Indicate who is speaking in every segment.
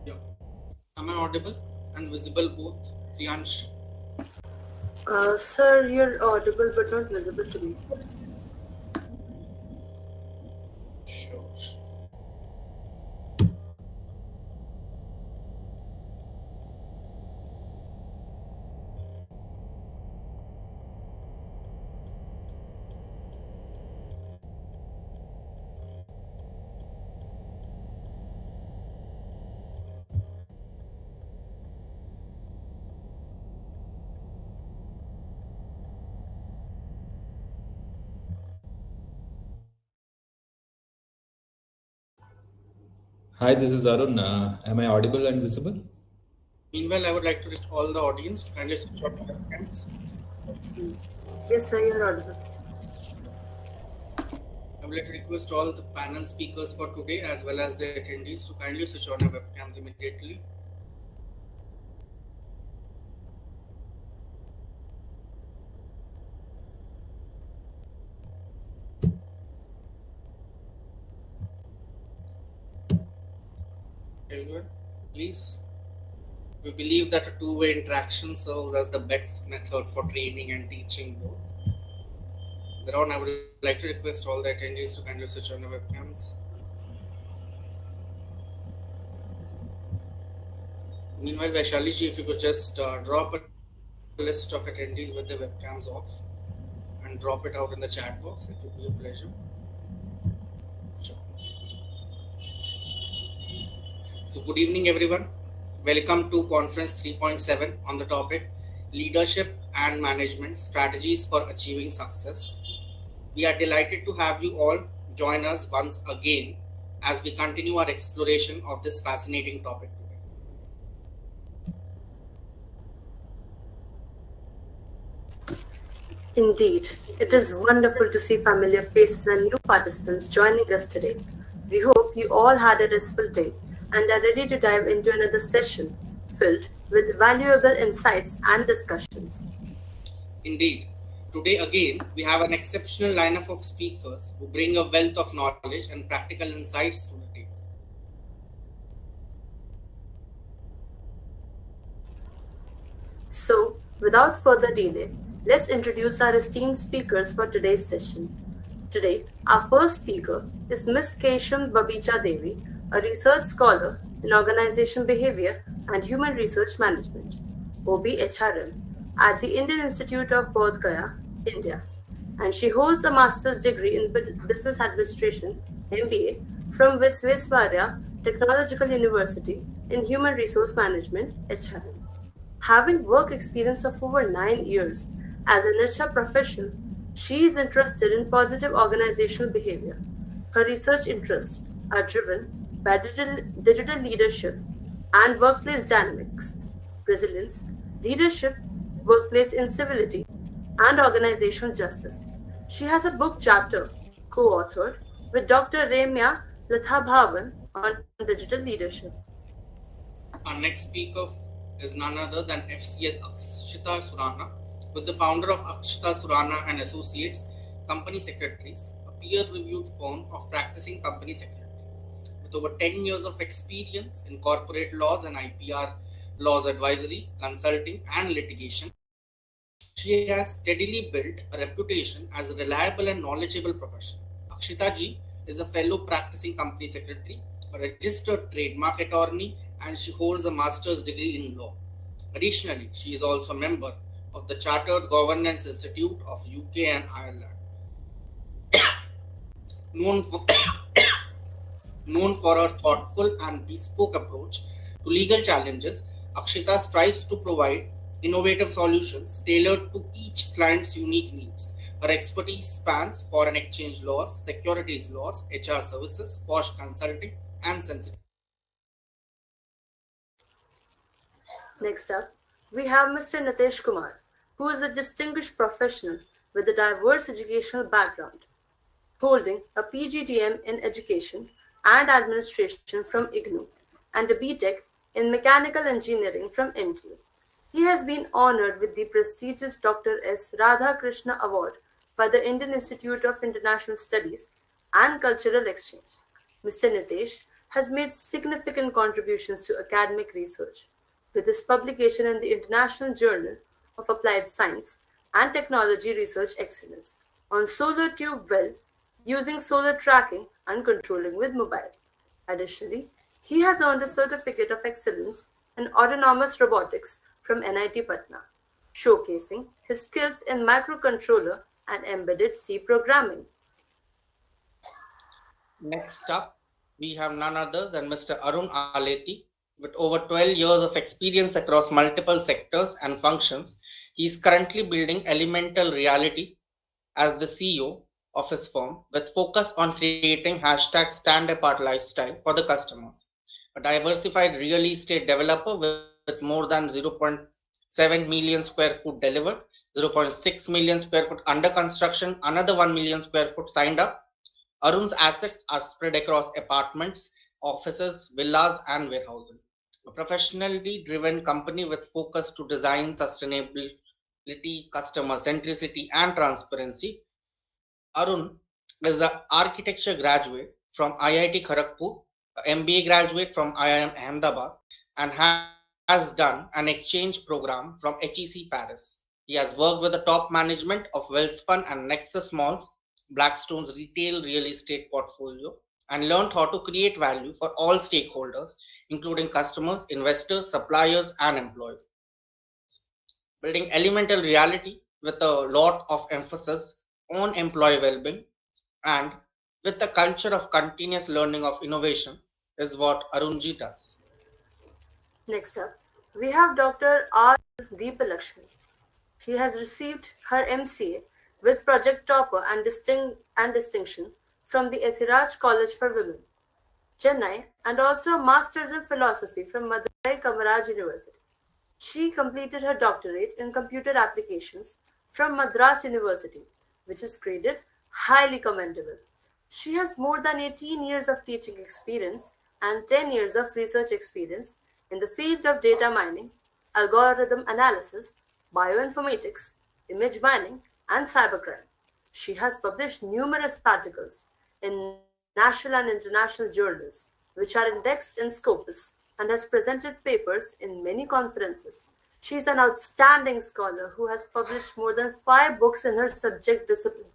Speaker 1: Yeah. Am I audible and visible both? Priyansh?
Speaker 2: Sir, you're audible but not visible to me.
Speaker 1: Sure.
Speaker 3: Hi, this is Arun. Am I audible and visible?
Speaker 1: Meanwhile, I would like to request all the audience to kindly switch on your webcams.
Speaker 2: Yes, sir, you're audible.
Speaker 1: I would like to request all the panel speakers for today as well as the attendees to kindly switch on your webcams immediately. Everyone, please. We believe that a two-way interaction serves as the best method for training and teaching both. Thereon, I would like to request all the attendees to kindly switch on your webcams. Meanwhile, Vaishali ji, if you could just drop a list of attendees with their webcams off and drop it out in the chat box, it would be a pleasure. Sure. So, good evening, everyone. Welcome to Conference 3.7 on the topic Leadership and Management Strategies for Achieving Success. We are delighted to have you all join us once again as we continue our exploration of this fascinating topic today.
Speaker 2: Indeed, it is wonderful to see familiar faces and new participants joining us today. We hope you all had a restful day and are ready to dive into another session filled with valuable insights and discussions.
Speaker 1: Indeed, today again we have an exceptional lineup of speakers who bring a wealth of knowledge and practical insights to the table.
Speaker 2: So, without further delay, let's introduce our esteemed speakers for today's session. Today, our first speaker is Ms. Kesham Babicha Devi, a research scholar in organization behavior and human research management, OBHRM, at the Indian Institute of Bodh Gaya, India, and she holds a master's degree in business administration (MBA) from Visvesvaraya Technological University in human resource management (HRM). Having work experience of over 9 years as an HR professional, she is interested in positive organizational behavior. Her research interests are driven by digital leadership and workplace dynamics, resilience, leadership, workplace incivility, and organizational justice. She has a book chapter co-authored with Dr. Remya Lathabhavan on digital leadership.
Speaker 1: Our next speaker is none other than FCS Akshita Surana, who is the founder of Akshita Surana and Associates Company Secretaries, a peer-reviewed firm of practicing company secretaries. With over 10 years of experience in corporate laws and IPR laws advisory, consulting, and litigation, she has steadily built a reputation as a reliable and knowledgeable professional. Akshita ji is a fellow practicing company secretary, a registered trademark attorney, and she holds a master's degree in law. Additionally, she is also a member of the Chartered Governance Institute of UK and Ireland. Known for, known for her thoughtful and bespoke approach to legal challenges, Akshita strives to provide innovative solutions tailored to each client's unique needs. Her expertise spans foreign exchange laws, securities laws, HR services, posh consulting, and sensitive.
Speaker 2: Next up, we have Mr. Nitesh Kumar, who is a distinguished professional with a diverse educational background, holding a PGDM in Education and Administration from IGNOU and a BTech in Mechanical Engineering from NTU. He has been honored with the prestigious Dr. S. Radhakrishna Award by the Indian Institute of International Studies and Cultural Exchange. Mr. Nitesh has made significant contributions to academic research, with his publication in the International Journal of Applied Science and Technology Research Excellence on solar tube well using solar tracking and controlling with mobile. Additionally, he has earned a Certificate of Excellence in Autonomous Robotics from NIT Patna, showcasing his skills in microcontroller and embedded C programming.
Speaker 1: Next up, we have none other than Mr. Arun Aleti. With over 12 years of experience across multiple sectors and functions, he is currently building Elemental Reality as the CEO of his firm with focus on creating hashtag stand apart lifestyle for the customers. A diversified real estate developer with more than 0.7 million square foot delivered, 0.6 million square foot under construction, another 1 million square foot signed up. Arun's assets are spread across apartments, offices, villas, and warehousing. A professionally driven company with focus to design sustainability, customer centricity, and transparency. Arun is an architecture graduate from IIT Kharagpur, a MBA graduate from IIM Ahmedabad, and has done an exchange program from HEC Paris. He has worked with the top management of Wellspun and Nexus Malls, Blackstone's retail real estate portfolio, and learned how to create value for all stakeholders, including customers, investors, suppliers, and employees. Building elemental reality with a lot of emphasis on employee well-being and with the culture of continuous learning of innovation is what Arunji does.
Speaker 2: Next up, we have Dr. R. Deepalakshmi. She has received her MCA with Project Topper and distinction from the Ethiraj College for Women, Chennai, and also a Master's in Philosophy from Madurai Kamaraj University. She completed her doctorate in computer applications from Madras University, which is graded highly commendable. She has more than 18 years of teaching experience and 10 years of research experience in the field of data mining, algorithm analysis, bioinformatics, image mining, and cybercrime. She has published numerous articles in national and international journals, which are indexed in Scopus, and has presented papers in many conferences. She is an outstanding scholar who has published more than 5 books in her subject discipline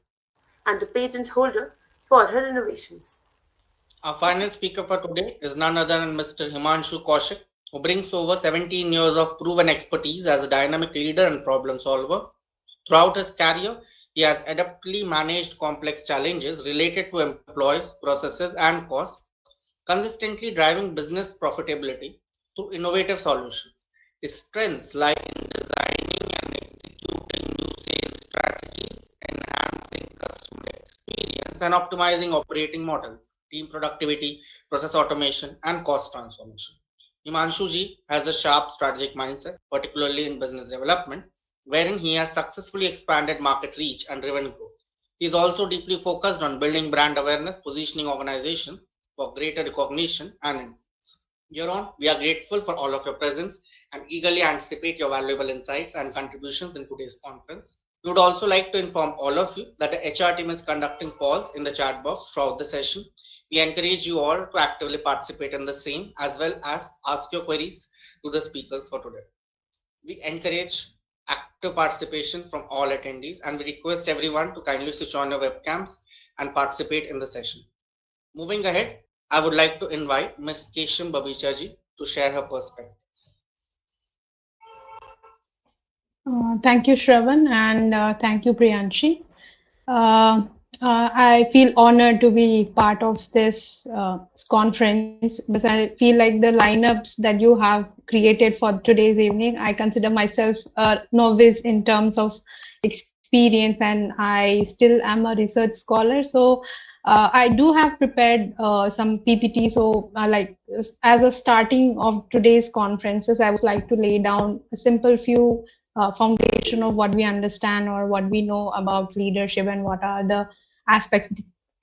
Speaker 2: and a patent holder for her innovations.
Speaker 1: Our final speaker for today is none other than Mr. Himanshu Kaushik, who brings over 17 years of proven expertise as a dynamic leader and problem solver. Throughout his career, he has adeptly managed complex challenges related to employees, processes, and costs, consistently driving business profitability through innovative solutions. His strengths lie in designing and executing new sales strategies, enhancing customer experience, and optimizing operating models, team productivity, process automation, and cost transformation. Himanshu ji has a sharp strategic mindset, particularly in business development, wherein he has successfully expanded market reach and driven growth. He is also deeply focused on building brand awareness, positioning organization for greater recognition and influence. Hereon, we are grateful for all of your presence and eagerly anticipate your valuable insights and contributions in today's conference. We would also like to inform all of you that the HR team is conducting polls in the chat box throughout the session. We encourage you all to actively participate in the same as well as ask your queries to the speakers for today. We encourage active participation from all attendees and we request everyone to kindly switch on your webcams and participate in the session. Moving ahead, I would like to invite Ms. Kesham Babichaji to share her perspectives.
Speaker 4: Thank you, Shravan, and thank you, Priyanshi. I feel honored to be part of this conference because I feel like the lineups that you have created for today's evening, I consider myself a novice in terms of experience, and I still am a research scholar. So I do have prepared some PPT. So like as a starting of today's conferences, I would like to lay down a simple few foundation of what we understand or what we know about leadership and what are the aspects,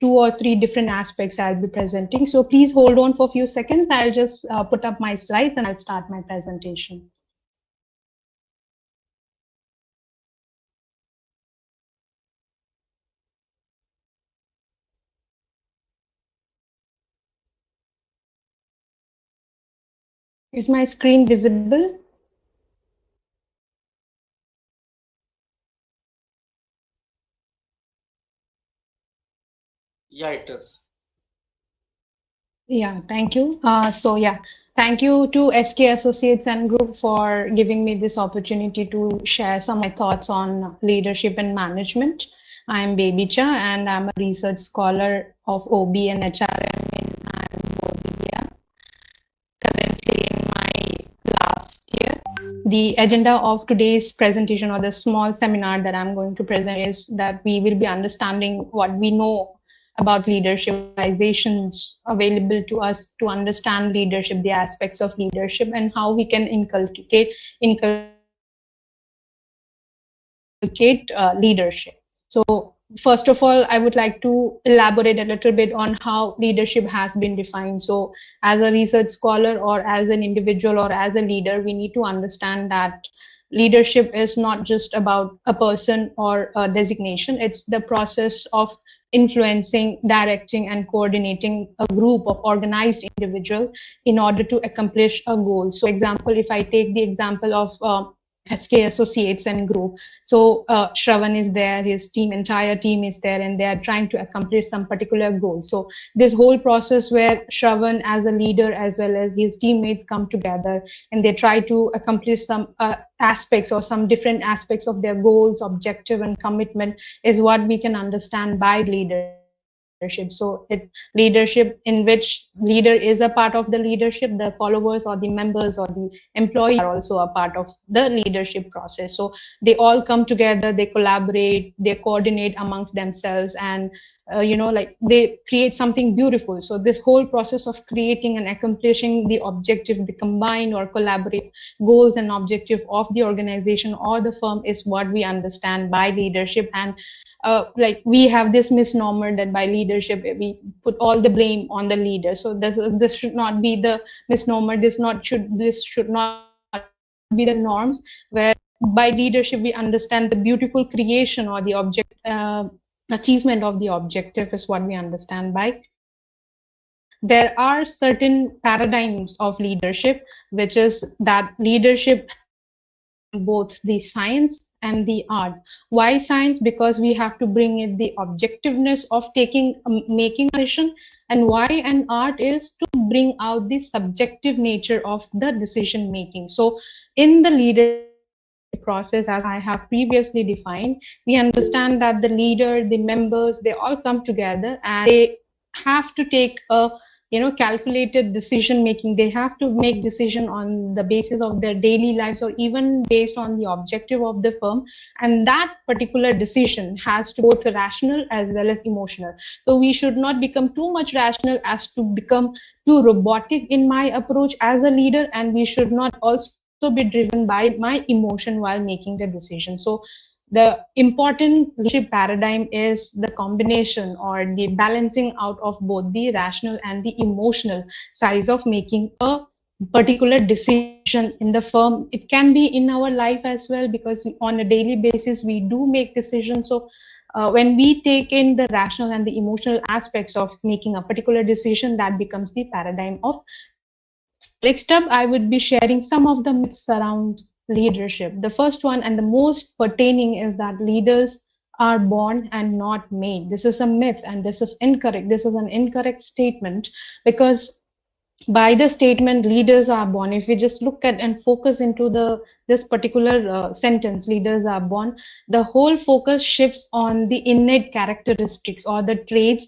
Speaker 4: 2 or 3 different aspects I'll be presenting. So please hold on for a few seconds. I'll just put up my slides and I'll start my presentation. Is my screen visible?
Speaker 1: Yeah, it is.
Speaker 4: Yeah, thank you. Thank you to SK Associates and Group for giving me this opportunity to share some of my thoughts on leadership and management. I'm Babicha and I'm a research scholar of OB and HRM in India, currently in my last year. The agenda of today's presentation or the small seminar that I'm going to present is that we will be understanding what we know about leadership, organizations available to us to understand leadership, the aspects of leadership, and how we can inculcate leadership. So, first of all, I would like to elaborate a little bit on how leadership has been defined. So, as a research scholar, or as an individual, or as a leader, we need to understand that leadership is not just about a person or a designation, it's the process of influencing, directing, and coordinating a group of organized individuals in order to accomplish a goal. So, example, if I take the example of SK Associates and Group. So Shravan is there, his team, entire team is there, and they are trying to accomplish some particular goal. So this whole process where Shravan as a leader as well as his teammates come together and they try to accomplish some aspects or some different aspects of their goals, objective, and commitment is what we can understand by leadership. So leadership in which leader is a part of the leadership, the followers or the members or the employees are also a part of the leadership process. So they all come together, they collaborate, they coordinate amongst themselves, and like they create something beautiful. So this whole process of creating and accomplishing the objective, the combined or collaborate goals and objective of the organization or the firm is what we understand by leadership. And like we have this misnomer that by leadership we put all the blame on the leader. So this should not be the misnomer. This should not be the norms. Where by leadership we understand the beautiful creation or the achievement of the objective is what we understand by leadership. There are certain paradigms of leadership, which is that leadership has to combine both the science and the art. Why science? Because we have to bring in the objectiveness of making a decision, and why an art is to bring out the subjective nature of the decision making. So in the leadership process, as I have previously defined, we understand that the leader, the members, they all come together and they have to take a calculated decision making. They have to make decision on the basis of their daily lives or even based on the objective of the firm, and that particular decision has to be both rational as well as emotional. So we should not become too much rational as to become too robotic in my approach as a leader, and we should not also be driven by my emotion while making the decision. So the important leadership paradigm is the combination or the balancing out of both the rational and the emotional sides of making a particular decision in the firm. It can be in our life as well, because on a daily basis we do make decisions. So when we take in the rational and the emotional aspects of making a particular decision, that becomes the paradigm of leadership. Next up, I would be sharing some of the myths around leadership. The first one and the most pertaining is that leaders are born and not made. This is a myth and this is incorrect. This is an incorrect statement, because by the statement leaders are born, if we just look at and focus into this particular sentence, leaders are born, the whole focus shifts on the innate characteristics or the traits,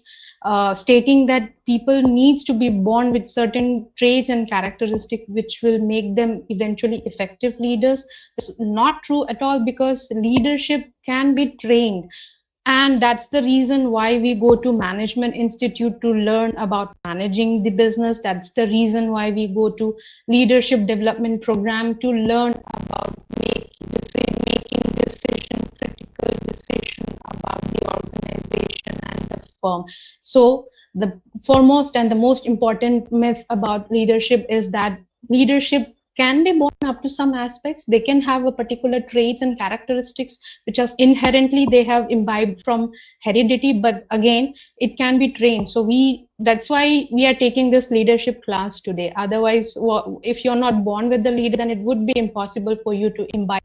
Speaker 4: stating that people needs to be born with certain traits and characteristics which will make them eventually effective leaders. It's not true at all, because leadership can be trained, and that's the reason why we go to management institute to learn about managing the business. That's the reason why we go to leadership development program to learn about making decision, critical decision about the organization and the firm. So the foremost and the most important myth about leadership is that leadership can be born up to some aspects. They can have a particular traits and characteristics which are inherently they have imbibed from heredity, but again, it can be trained. So that's why we are taking this leadership class today. Otherwise, if you're not born with the leader, then it would be impossible for you to imbibe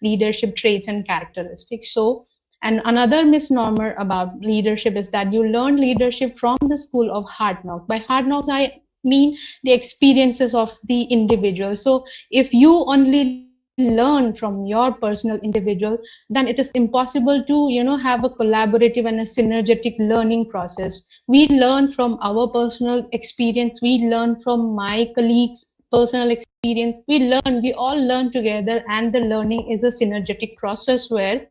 Speaker 4: leadership traits and characteristics. So, and another misnomer about leadership is that you learn leadership from the school of hard knocks. By hard knocks, I mean the experiences of the individual. So if you only learn from your personal individual, then it is impossible to, have a collaborative and a synergetic learning process. We learn from our personal experience. We learn from my colleagues' personal experience. We all learn together, and the learning is a synergetic process where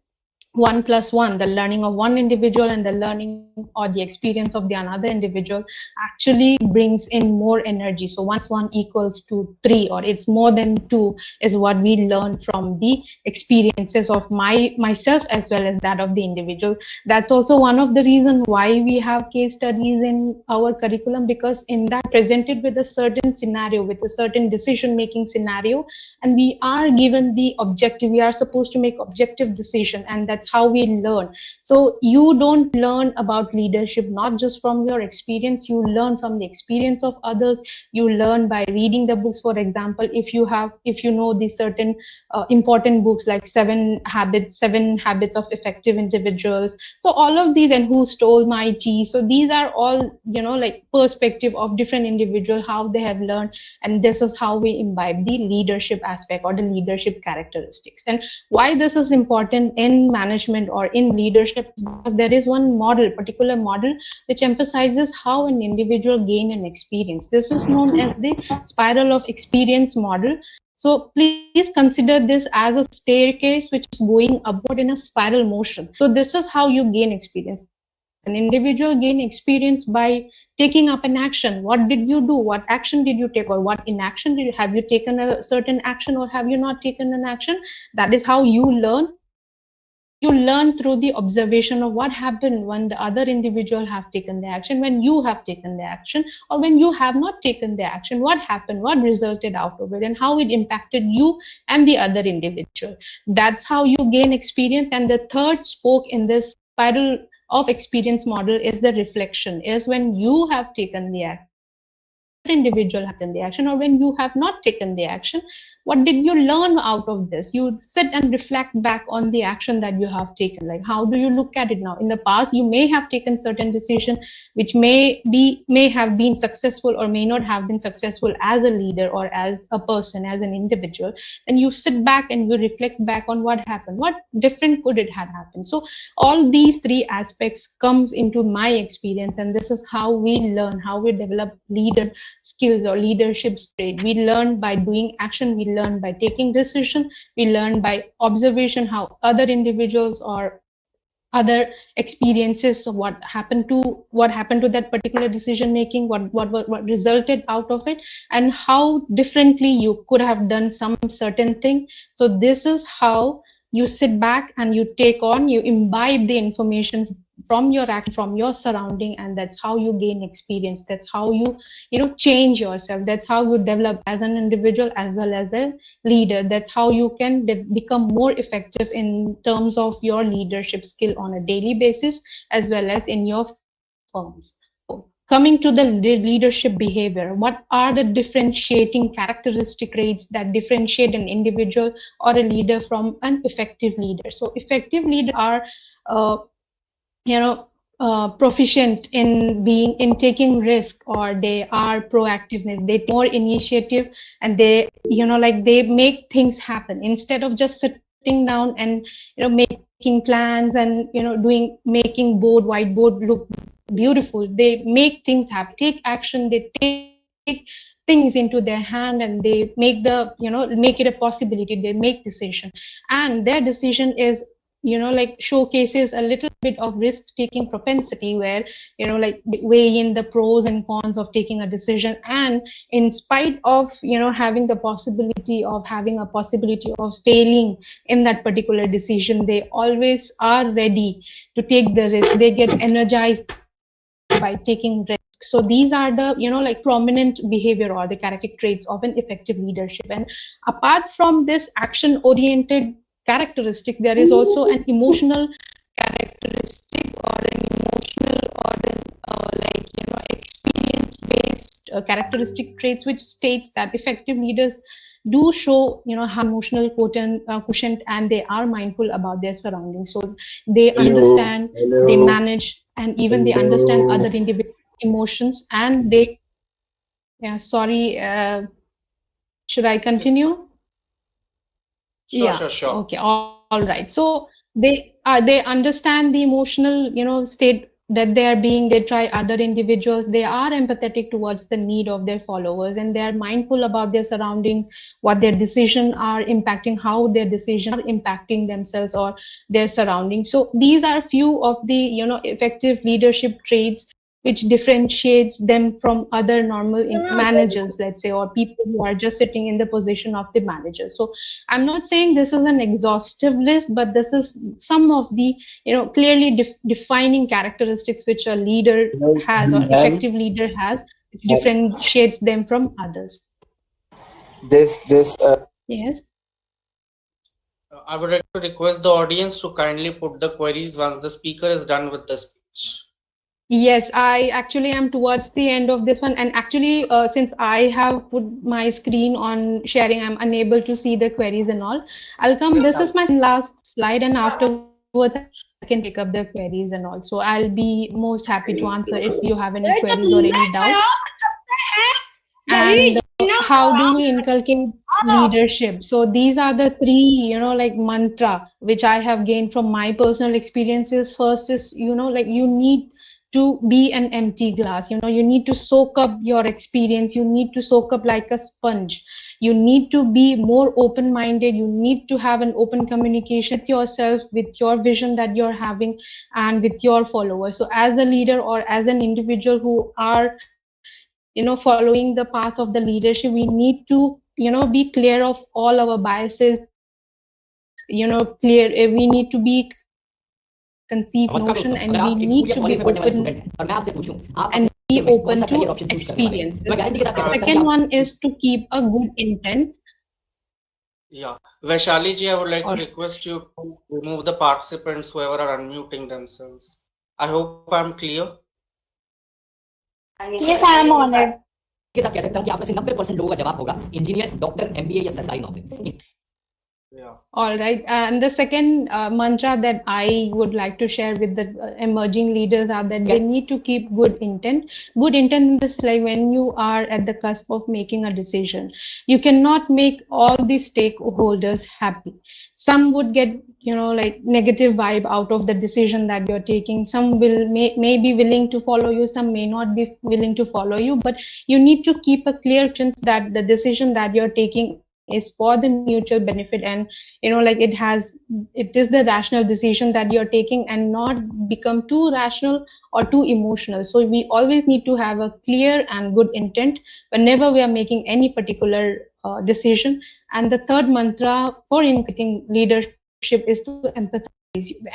Speaker 4: 1+1, the learning of one individual and the learning or the experience of the another individual actually brings in more energy. So 1+1 equals to 3, or it's more than 2, is what we learn from the experiences of myself as well as that of the individual. That's also one of the reasons why we have case studies in our curriculum, because in that presented with a certain scenario, with a certain decision-making scenario, and we are given the objective, we are supposed to make objective decision, and that's how we learn. So you don't learn about leadership not just from your experience, you learn from the experience of others. You learn by reading the books. For example, if you know the certain important books like seven habits of effective individuals, so all of these, and Who Stole My Cheese, so these are all, like perspective of different individual, how they have learned, and this is how we imbibe the leadership aspect or the leadership characteristics. And why this is important in management or in leadership is because there is one particular model which emphasizes how an individual gain an experience. This is known as the spiral of experience model. So please consider this as a staircase which is going upward in a spiral motion. So this is how you gain experience. An individual gain experience by taking up an action. What did you do? What action did you take? Or what inaction did you have? You taken a certain action, or have you not taken an action? That is how you learn. You learn through the observation of what happened when the other individual have taken the action, when you have taken the action, or when you have not taken the action, what happened, what resulted out of it, and how it impacted you and the other individual. That's how you gain experience. And the third spoke in this spiral of experience model is the reflection, is when you have taken the action, individual have taken the action, or when you have not taken the action, what did you learn out of this? You sit and reflect back on the action that you have taken. Like, how do you look at it now? In the past, you may have taken certain decision which may have been successful or may not have been successful as a leader or as a person, as an individual. And you sit back and you reflect back on what happened, what different could it have happened. So all these three aspects comes into my experience, and this is how we learn, how we develop leader skills or leadership trait. We learn by doing action, we learn by taking decision, we learn by observation, how other individuals or other experiences of what happened to that particular decision making, what resulted out of it, and how differently you could have done some certain thing. So this is how you sit back and you imbibe the information from your action, from your surrounding, and that's how you gain experience. That's how you change yourself. That's how you develop as an individual as well as a leader. That's how you can become more effective in terms of your leadership skill on a daily basis as well as in your firms. Coming to the leadership behavior, what are the differentiating characteristic traits that differentiate an individual or a leader from an effective leader? So effective leaders are proficient in taking risk, or they are proactive, they take more initiative, and they they make things happen instead of just sitting down and making plans and making whiteboard look beautiful. They make things happen, take action, they take things into their hand, and they make make it a possibility. They make decision, and their decision is showcases a little bit of risk-taking propensity, where weigh in the pros and cons of taking a decision, and in spite of having a possibility of failing in that particular decision, they always are ready to take the risk. They get energized by taking risk. So these are the, like prominent behavior or the characteristic traits of an effective leadership. And apart from this action oriented characteristic, there is also an emotional characteristic or an emotional or an experience based characteristic traits, which states that effective leaders do show high emotional quotient, and they are mindful about their surroundings. So they understand, they manage, and even they understand other individuals emotions, and they sorry, should I continue?
Speaker 1: Sure.
Speaker 4: Okay, all right. So they understand the emotional state that they are being. They try other individuals. They are empathetic towards the need of their followers, and they are mindful about their surroundings, what their decisions are impacting, how their decisions are impacting themselves or their surroundings. So these are few of the effective leadership traits which differentiates them from other normal managers, let's say, or people who are just sitting in the position of the manager. So I'm not saying this is an exhaustive list, but this is some of the clearly defining characteristics which a leader has or effective leader has, which differentiates them from others. Yes.
Speaker 1: I would like to request the audience to kindly put the queries once the speaker is done with the speech.
Speaker 4: Yes, I actually am towards the end of this one, and actually, since I have put my screen on sharing, I'm unable to see the queries and all. I'll come. This is my last slide, and afterwards, I can pick up the queries and all. So I'll be most happy to answer if you have any queries or any doubts. And how do we inculcate leadership? So these are the three, like mantra which I have gained from my personal experiences. First is, like you need to be an empty glass. You need to soak up your experience. You need to soak up like a sponge. You need to be more open-minded. You need to have an open communication with yourself, with your vision that you're having, and with your followers. So as a leader or as an individual who are following the path of the leadership, we need to be clear of all our biases, clear, we need to be conceived notion, and we need to be open and be open to experience. The second one is to keep a good intent.
Speaker 1: Yeah, Vaishali ji, I would like to request you to remove the participants whoever are unmuting themselves. I hope I'm clear.
Speaker 5: Yes, I am honored.
Speaker 6: के साथ कह सकता हूं कि आप में से 90% लोगों का जवाब होगा इंजीनियर, डॉक्टर, एमबीए या सरकारी नौकरी.
Speaker 1: Yeah.
Speaker 4: All right. And the second mantra that I would like to share with the emerging leaders are that they need to keep good intent. Good intent is like when you are at the cusp of making a decision. You cannot make all the stakeholders happy. Some would get, like negative vibe out of the decision that you're taking. Some may be willing to follow you. Some may not be willing to follow you. But you need to keep a clear sense that the decision that you're taking is for the mutual benefit, and like it is the rational decision that you're taking, and not become too rational or too emotional. So we always need to have a clear and good intent whenever we are making any particular decision. And the third mantra for inculcating leadership is to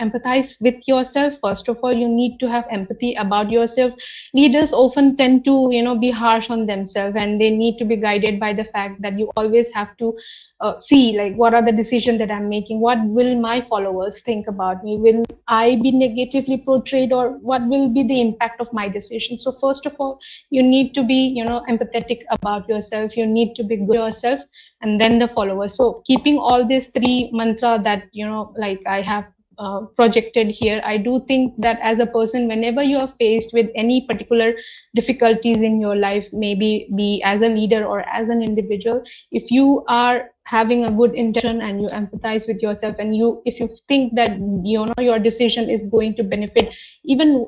Speaker 4: empathize with yourself. First of all, you need to have empathy about yourself. Leaders often tend to be harsh on themselves, and they need to be guided by the fact that you always have to see, like, what are the decisions that I'm making, what will my followers think about me, will I be negatively portrayed, or what will be the impact of my decision. So first of all, you need to be empathetic about yourself, you need to be good yourself, and then the followers. So keeping all these three mantra that like I have projected here, I do think that as a person, whenever you are faced with any particular difficulties in your life, maybe be as a leader or as an individual, if you are having a good intention and you empathize with yourself, and if you think that your decision is going to benefit even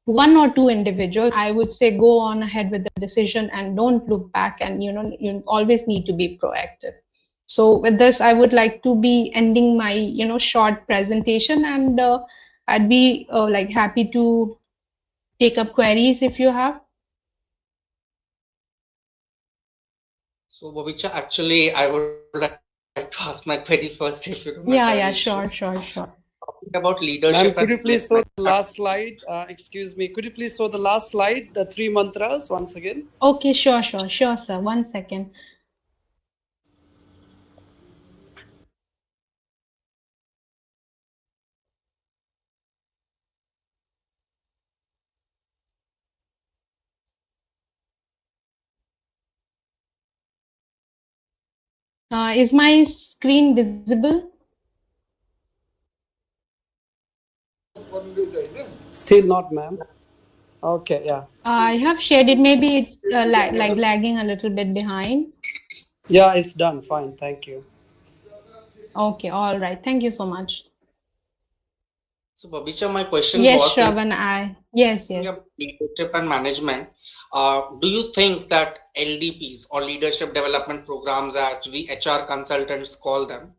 Speaker 4: one or two individuals, I would say go on ahead with the decision and don't look back, and you always need to be proactive. So with this, I would like to be ending my short presentation, and I'd be like happy to take up queries if you have.
Speaker 1: So Babicha, actually, I would like to ask my query first, if you don't mind.
Speaker 4: Yeah, sure.
Speaker 1: Talking about leadership.
Speaker 7: Ma'am, could you please
Speaker 5: last slide. Excuse me. Could you please show the last slide, the 3 mantras once again?
Speaker 4: Okay, sure, sir. 1 second. Is my screen visible?
Speaker 5: Still not, ma'am. Okay, yeah.
Speaker 4: I have shared it. Maybe it's like lagging a little bit behind.
Speaker 5: Yeah, it's done. Fine. Thank you.
Speaker 4: Okay, all right. Thank you so much.
Speaker 1: So, Babisha, my question
Speaker 4: Yes,
Speaker 1: was
Speaker 4: Shravan, yes.
Speaker 1: leadership and management. Do you think that LDPs or leadership development programs, as we HR consultants call them,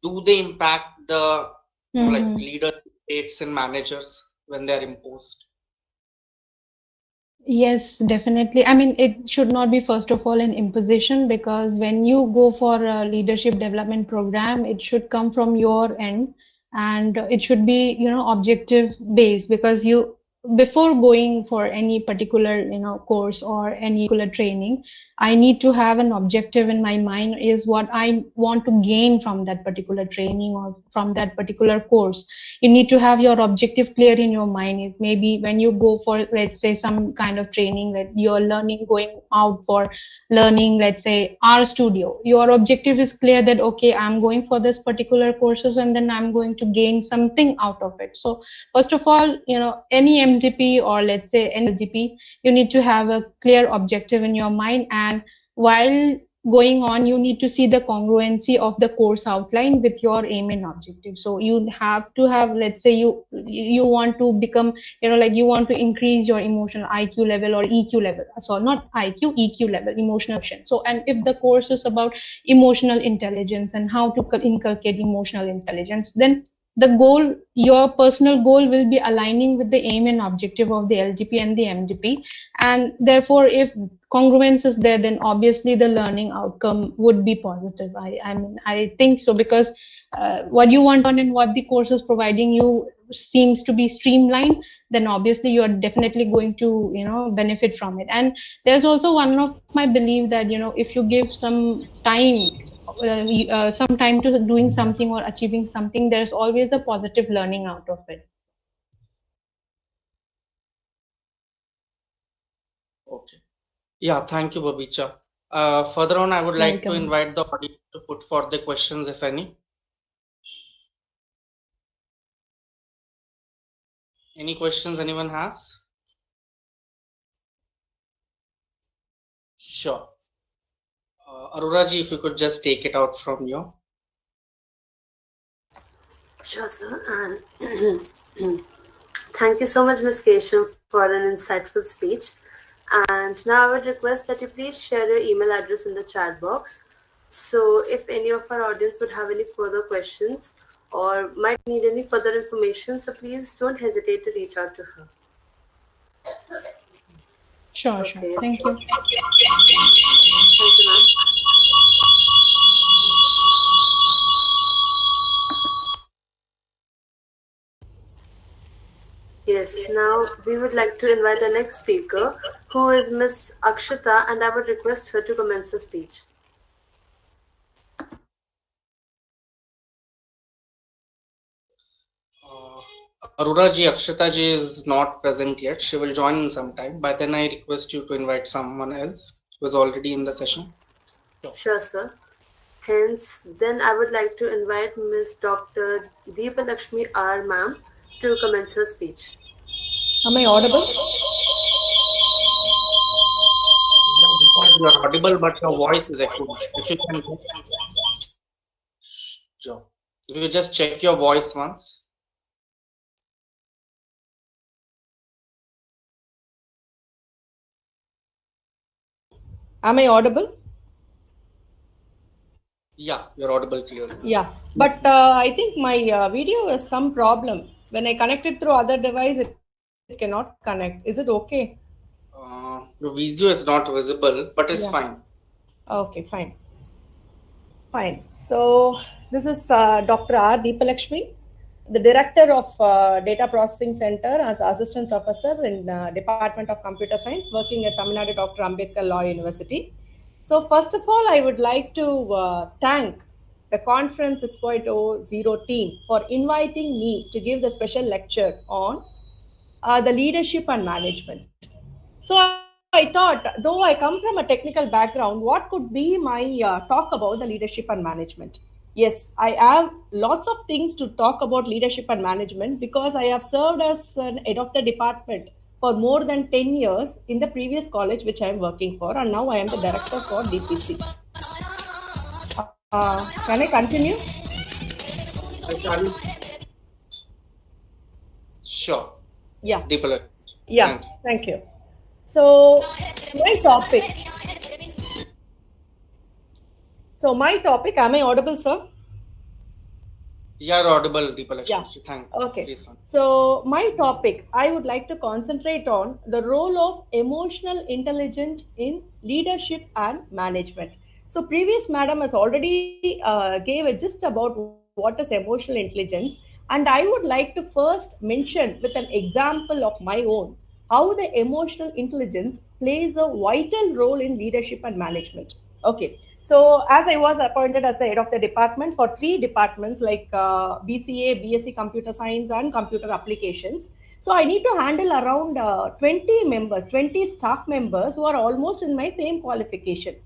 Speaker 1: do they impact the leadership traits in managers when they are imposed?
Speaker 4: Yes, definitely. I mean, it should not be, first of all, an imposition, because when you go for a leadership development program, it should come from your end, and it should be, objective based, because before going for any particular, course or any particular training, I need to have an objective in my mind, is what I want to gain from that particular training or from that particular course. You need to have your objective clear in your mind. It maybe when you go for, let's say, some kind of training that you're going out for learning, let's say R studio, your objective is clear that, okay, I'm going for this particular courses and then I'm going to gain something out of it. So first of all, any MDP or let's say any LDP, you need to have a clear objective in your mind, and while going on, you need to see the congruency of the course outline with your aim and objective. So you have to have, let's say you want to become, you want to increase your emotional IQ level or EQ level. So not IQ, EQ level, emotional action. So, and if the course is about emotional intelligence and how to inculcate emotional intelligence, then the goal, your personal goal, will be aligning with the aim and objective of the LGP and the MDP. And therefore, if congruence is there, then obviously the learning outcome would be positive. I think so, because what you want and what the course is providing you seems to be streamlined, then obviously you are definitely going to benefit from it. And there's also one of my belief that if you give some time to doing something or achieving something, there's always a positive learning out of it.
Speaker 1: Okay. Yeah, thank you, Babisha. Further on, I would like to invite the audience to put forth the questions, if any. Any questions anyone has? Sure. Arora ji, if you could just take it out from you.
Speaker 2: Sure, sir. And thank you so much, Ms. Keshav, for an insightful speech. And now I would request that you please share your email address in the chat box. So if any of our audience would have any further questions or might need any further information, so please don't hesitate to reach out to her.
Speaker 4: Sure,
Speaker 2: Okay.
Speaker 4: sure. Thank you.
Speaker 2: Thank you, ma'am. Yes, now we would like to invite our next speaker, who is Ms. Akshita, and I would request her to commence the speech.
Speaker 1: Arora ji, Akshita ji is not present yet. She will join in some time. By then, I request you to invite someone else who is already in the session.
Speaker 2: Sure, sir. Hence, then I would like to invite Ms. Dr. Deepalakshmi R. Ma'am to commence her speech.
Speaker 7: Am I audible?
Speaker 1: You are audible, but your voice is echoing. If you can, sure. If you just check your voice once.
Speaker 7: Am I audible?
Speaker 1: Yeah, you're audible clearly.
Speaker 7: Yeah, but I think my video has some problem. When I connect it through other device, it cannot connect. Is it okay?
Speaker 1: Your video is not visible, but it's fine.
Speaker 7: Okay, fine. Fine. So this is Dr. R. Deepalakshmi. the director of Data Processing Center as assistant professor in Department of Computer Science, working at Tamil Nadu Dr. Ambedkar Law University. So first of all, I would like to thank the Conference 6.0 team for inviting me to give the special lecture on the leadership and management. So I thought, though I come from a technical background, what could be my talk about the leadership and management? Yes, I have lots of things to talk about leadership and management because I have served as an head of the department for more than 10 years in the previous college which I am working for, and now I am the director for DPC. Can I continue?
Speaker 1: Sure.
Speaker 7: Yeah.
Speaker 1: Deepalar.
Speaker 7: Yeah, thank you. So my topic, am I audible, sir?
Speaker 1: You are audible, Deepalar.
Speaker 7: Yeah.
Speaker 1: Thank you.
Speaker 7: Okay.
Speaker 1: Please.
Speaker 7: So my topic, I would like to concentrate on the role of emotional intelligence in leadership and management. So previous madam has already gave a gist about what is emotional intelligence, and I would like to first mention with an example of my own how the emotional intelligence plays a vital role in leadership and management. Okay. So as I was appointed as the head of the department for 3 departments like BCA, BSc Computer Science and Computer Applications. So I need to handle around 20 members, 20 staff members who are almost in my same qualification.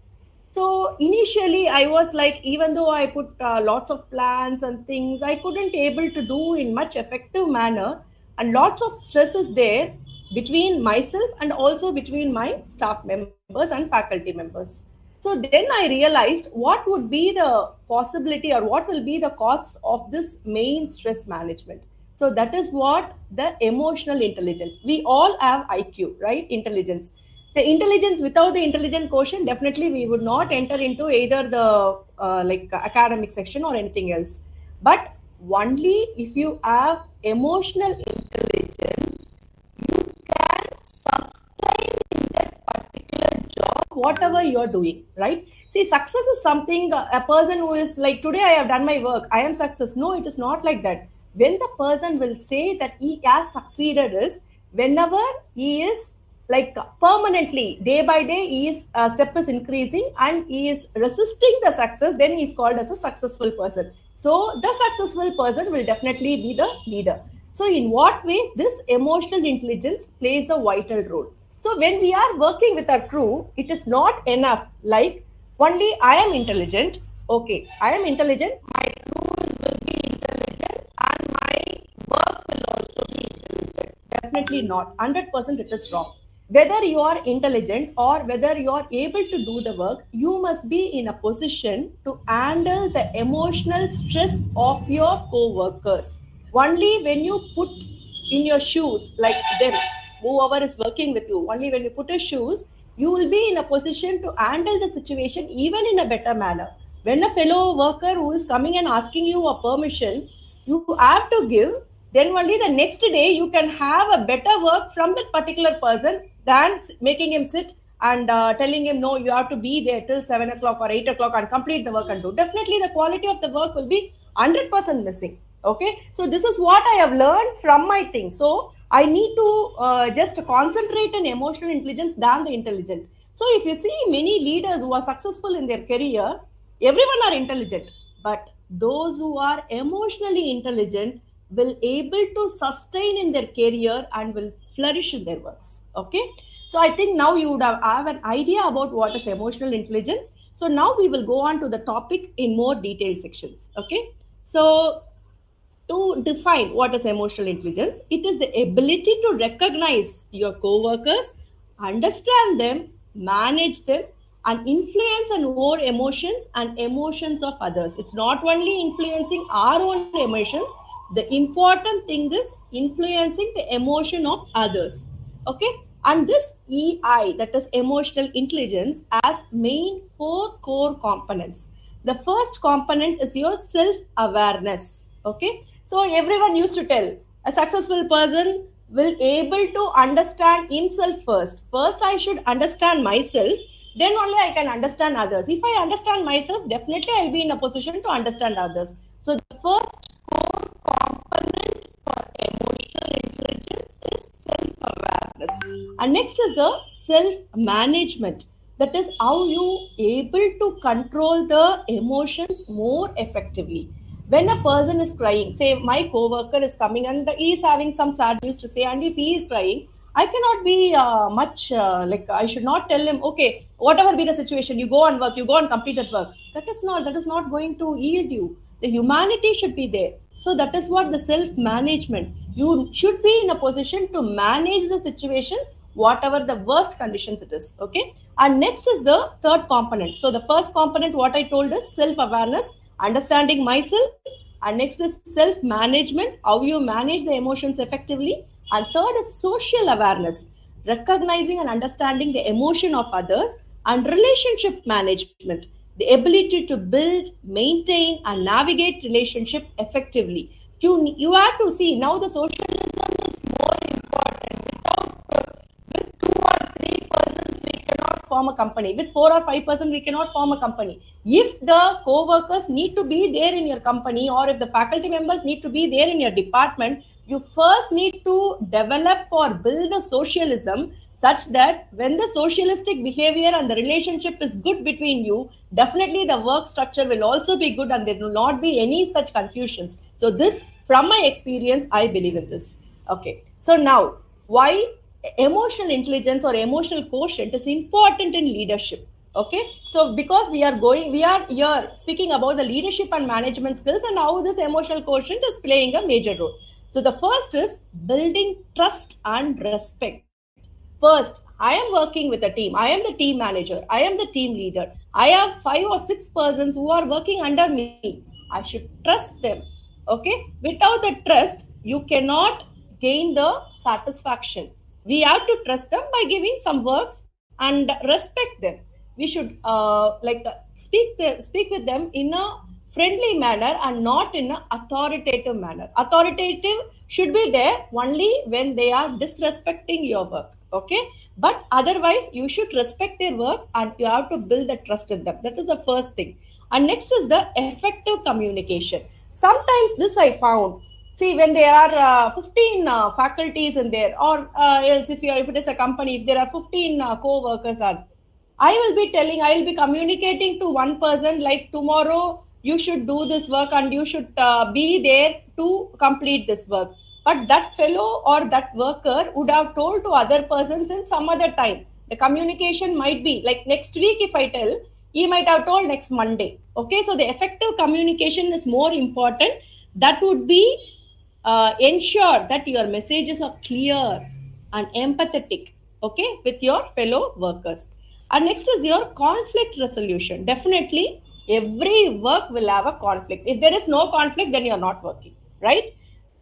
Speaker 7: So initially I was like, even though I put lots of plans and things, I couldn't able to do in much effective manner, and lots of stress is there between myself and also between my staff members and faculty members. So then I realized what would be the possibility or what will be the costs of this main stress management. So that is what the emotional intelligence. We all have IQ, right? Intelligence. The intelligence, without the intelligent quotient, definitely we would not enter into either the academic section or anything else. But only if you have emotional intelligence, you can sustain in that particular job whatever you are doing, right? See, success is something a person who is like, today I have done my work, I am success. No, it is not like that. When the person will say that he has succeeded is whenever he is like permanently, day by day, his step is increasing and he is resisting the success, then he is called as a successful person. So the successful person will definitely be the leader. So in what way this emotional intelligence plays a vital role? So when we are working with our crew, it is not enough like only I am intelligent. Okay, I am intelligent, my crew will be intelligent and my work will also be intelligent. Definitely not. 100% it is wrong. Whether you are intelligent or whether you are able to do the work, you must be in a position to handle the emotional stress of your co-workers. Only when you put in your shoes, like them, whoever is working with you, only when you put your shoes, you will be in a position to handle the situation even in a better manner. When a fellow worker who is coming and asking you a permission, you have to give, then only the next day you can have a better work from that particular person than making him sit and telling him, no, you have to be there till 7 o'clock or 8 o'clock and complete the work and do. Definitely the quality of the work will be 100% missing. Okay. So this is what I have learned from my thing. So I need to just concentrate on emotional intelligence than the intelligent. So if you see many leaders who are successful in their career, everyone are intelligent, but those who are emotionally intelligent will able to sustain in their career and will flourish in their works. Okay. So I think now you would have an idea about what is emotional intelligence. So now we will go on to the topic in more detailed sections. Okay. So to define what is emotional intelligence, it is the ability to recognize your co-workers, understand them, manage them, and influence and over emotions and emotions of others. It's not only influencing our own emotions. The important thing is influencing the emotion of others. Okay. And this EI, that is emotional intelligence, has main 4 core components. The first component is your self-awareness. Okay. So everyone used to tell a successful person will able to understand himself first. First, I should understand myself. Then only I can understand others. If I understand myself, definitely I'll be in a position to understand others. So the first core component And next is the self-management. That is how you able to control the emotions more effectively. When a person is crying, say my co-worker is coming and he is having some sad news to say, and if he is crying, I cannot be like I should not tell him, okay, whatever be the situation, you go and work, you go and complete that work. That is not going to yield you. The humanity should be there. So that is what the self-management. You should be in a position to manage the situations, whatever the worst conditions it is. Okay. And next is the third component. So the first component, what I told is self-awareness, understanding myself. And next is self-management, how you manage the emotions effectively. And third is social awareness, recognizing and understanding the emotion of others. And relationship management, the ability to build, maintain, and navigate relationship effectively. You have to see now the socialism is more important. With 2 or 3 persons, we cannot form a company. With 4 or 5 persons, we cannot form a company. If the co-workers need to be there in your company, or if the faculty members need to be there in your department, you first need to develop or build a socialism such that when the socialistic behavior and the relationship is good between you, definitely the work structure will also be good and there will not be any such confusions. So this, from my experience, I believe in this. Okay. So now, why emotional intelligence or emotional quotient is important in leadership? Okay. So because we are here speaking about the leadership and management skills and how this emotional quotient is playing a major role. So the first is building trust and respect. First, I am working with a team. I am the team manager. I am the team leader. I have 5 or 6 persons who are working under me. I should trust them. Okay. Without the trust, you cannot gain the satisfaction. We have to trust them by giving some works and respect them. We should speak with them in a friendly manner and not in an authoritative manner. Authoritative should be there only when they are disrespecting your work. Okay. But otherwise, you should respect their work and you have to build the trust in them. That is the first thing. And next is the effective communication. Sometimes this I found. See, when there are 15 faculties in there, or else if it is a company, if there are 15 co-workers, I will be communicating to one person like tomorrow you should do this work and you should be there to complete this work. But that fellow or that worker would have told to other persons in some other time. The communication might be like next week if I tell, he might have told next Monday. Okay, so the effective communication is more important. That would be ensure that your messages are clear and empathetic, okay, with your fellow workers. And next is your conflict resolution. Definitely, every work will have a conflict. If there is no conflict, then you are not working, right?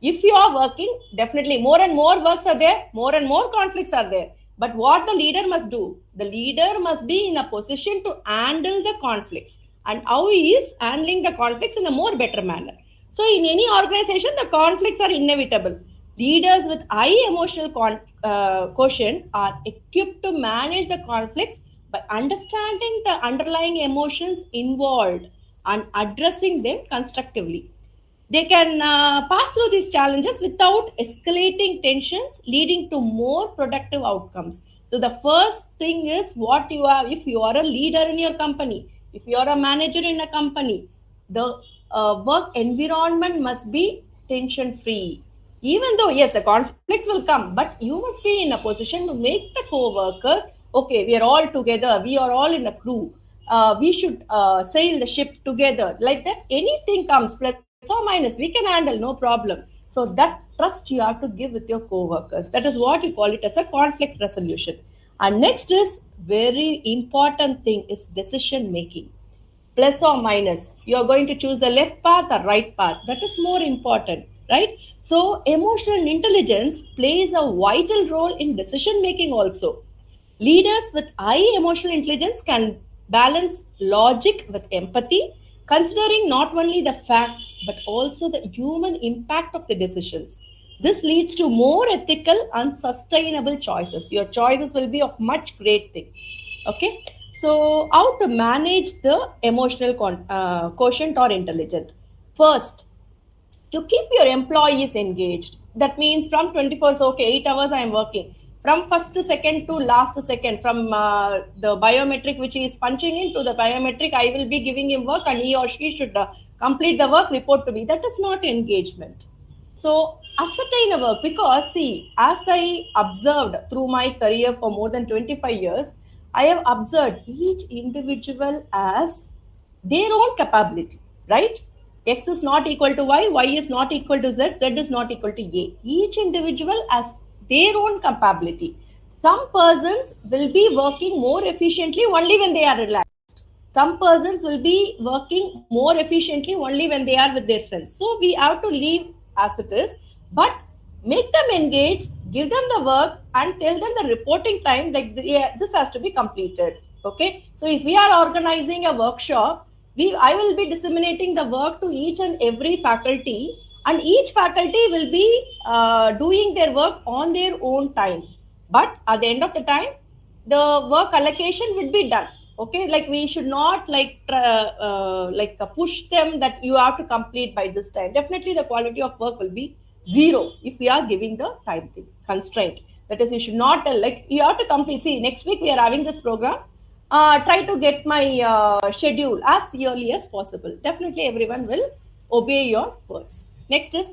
Speaker 7: If you are working, definitely more and more works are there, more and more conflicts are there. But what the leader must do? The leader must be in a position to handle the conflicts. And how he is handling the conflicts in a more better manner. So in any organization, the conflicts are inevitable. Leaders with high emotional quotient are equipped to manage the conflicts by understanding the underlying emotions involved and addressing them constructively. They can pass through these challenges without escalating tensions, leading to more productive outcomes. So the first thing is what you are, if you are a leader in your company, if you are a manager in a company, the work environment must be tension-free. Even though, yes, the conflicts will come, but you must be in a position to make the co-workers, okay, we are all together, we are all in a crew, we should sail the ship together. Like that, anything comes, plus or minus, we can handle, no problem. So that trust you have to give with your co-workers. That is what you call it as a conflict resolution. And next is very important thing is decision making. Plus or minus, you are going to choose the left path or right path. That is more important, right? So emotional intelligence plays a vital role in decision making also. Leaders with high emotional intelligence can balance logic with empathy, considering not only the facts but also the human impact of the decisions. This leads to more ethical and sustainable choices. Your choices will be of much great thing. Okay. So how to manage the emotional quotient or intelligence? First, to keep your employees engaged. That means from 24 hours, okay, 8 hours I am working. from first second to last second, from the biometric which he is punching into the biometric, I will be giving him work and he or she should complete the work, report to me. That is not engagement. So ascertain a work, because see, as I observed through my career for more than 25 years, I have observed each individual as their own capability, right? X is not equal to Y, Y is not equal to Z, Z is not equal to A. Each individual has their own capability. Some persons will be working more efficiently only when they are relaxed. Some persons will be working more efficiently only when they are with their friends. So we have to leave as it is, but make them engage, give them the work and tell them the reporting time, like this has to be completed. Okay. So if we are organizing a workshop, I will be disseminating the work to each and every faculty, and each faculty will be doing their work on their own time. But at the end of the time, the work allocation will be done. Okay, like we should not push them that you have to complete by this time. Definitely the quality of work will be zero if we are giving the time constraint. That is, you should not tell, like, you have to complete. See, next week we are having this program. Try to get my schedule as early as possible. Definitely everyone will obey your words. Next is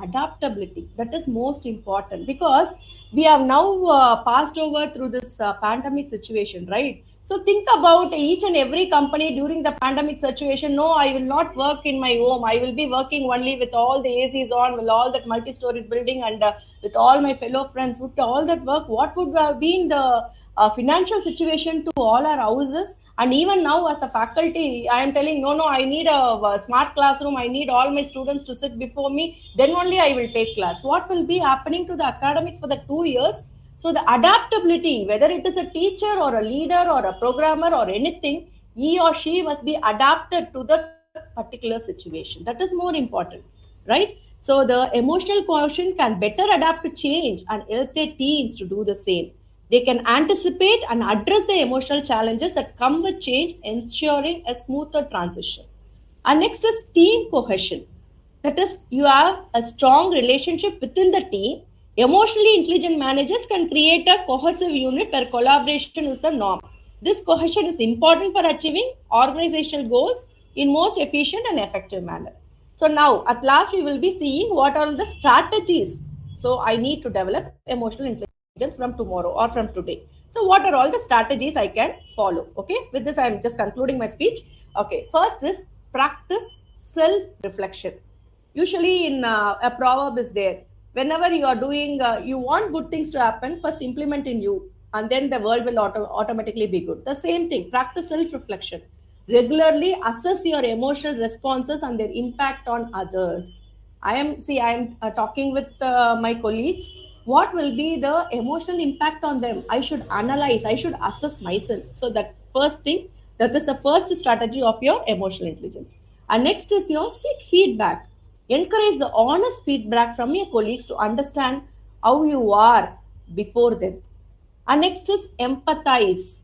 Speaker 7: adaptability. That is most important, because we have now passed over through this pandemic situation, right? So think about each and every company during the pandemic situation. No, I will not work in my home. I will be working only with all the ACs on, with all that multi-story building, and with all my fellow friends. With all that work, what would have been the financial situation to all our houses? And even now as a faculty, I am telling, no, I need a smart classroom. I need all my students to sit before me. Then only I will take class. What will be happening to the academics for the 2 years? So the adaptability, whether it is a teacher or a leader or a programmer or anything, he or she must be adapted to the particular situation. That is more important, right? So the emotional quotient can better adapt to change and help their teams to do the same. They can anticipate and address the emotional challenges that come with change, ensuring a smoother transition. And next is team cohesion. That is, you have a strong relationship within the team. Emotionally intelligent managers can create a cohesive unit where collaboration is the norm. This cohesion is important for achieving organizational goals in most efficient and effective manner. So now, at last, we will be seeing what are the strategies. So I need to develop emotional intelligence from tomorrow or from today. So what are all the strategies I can follow? Okay, with this, I am just concluding my speech. Okay, first is practice self-reflection. Usually in a proverb is there. Whenever you are doing, you want good things to happen, first implement in you, and then the world will automatically be good. The same thing, practice self-reflection. Regularly assess your emotional responses and their impact on others. I am talking with my colleagues. What will be the emotional impact on them? I should analyze, I should assess myself. So that first thing, that is the first strategy of your emotional intelligence. And next is your seek feedback. Encourage the honest feedback from your colleagues to understand how you are before them. And next is empathize.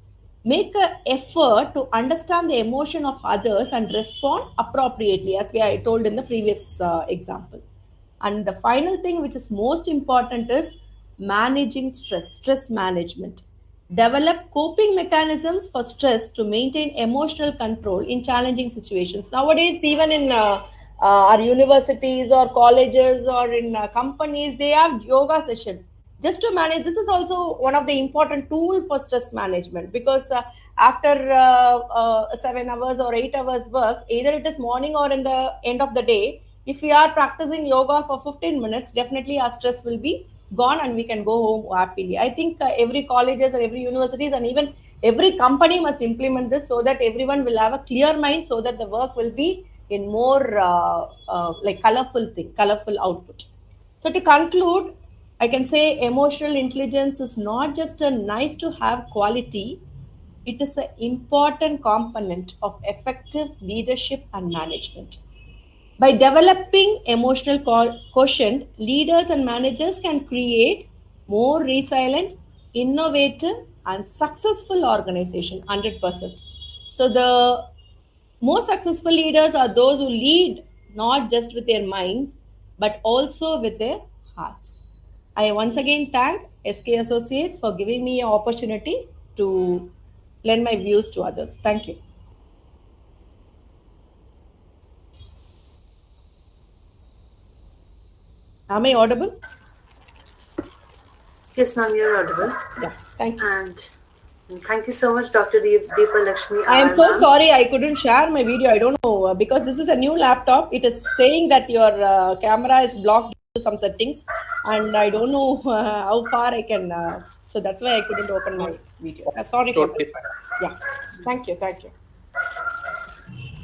Speaker 7: Make an effort to understand the emotion of others and respond appropriately, as I told in the previous example. And the final thing, which is most important, is managing stress management. Develop coping mechanisms for stress to maintain emotional control in challenging situations. Nowadays, even in our universities or colleges or in companies, they have yoga session just to manage. This is also one of the important tool for stress management, because after 7 hours or 8 hours work, either it is morning or in the end of the day, if we are practicing yoga for 15 minutes, definitely our stress will be gone and we can go home happily. I think every colleges or every universities and even every company must implement this, so that everyone will have a clear mind, so that the work will be in more colorful output. So to conclude, I can say emotional intelligence is not just a nice to have quality, it is an important component of effective leadership and management. By developing emotional quotient, leaders and managers can create more resilient, innovative, and successful organization, 100%. So the most successful leaders are those who lead not just with their minds, but also with their hearts. I once again thank SK Associates for giving me an opportunity to lend my views to others. Thank you. Am I audible?
Speaker 2: Yes, ma'am, you're audible.
Speaker 7: Yeah, thank you.
Speaker 2: And thank you so much, Dr. Deepa Lakshmi.
Speaker 7: I am so sorry I couldn't share my video. I don't know, because this is a new laptop. It is saying that your camera is blocked due to some settings, and I don't know how far I can. So that's why I couldn't open my video. Sorry for that. Yeah, thank you. Thank you.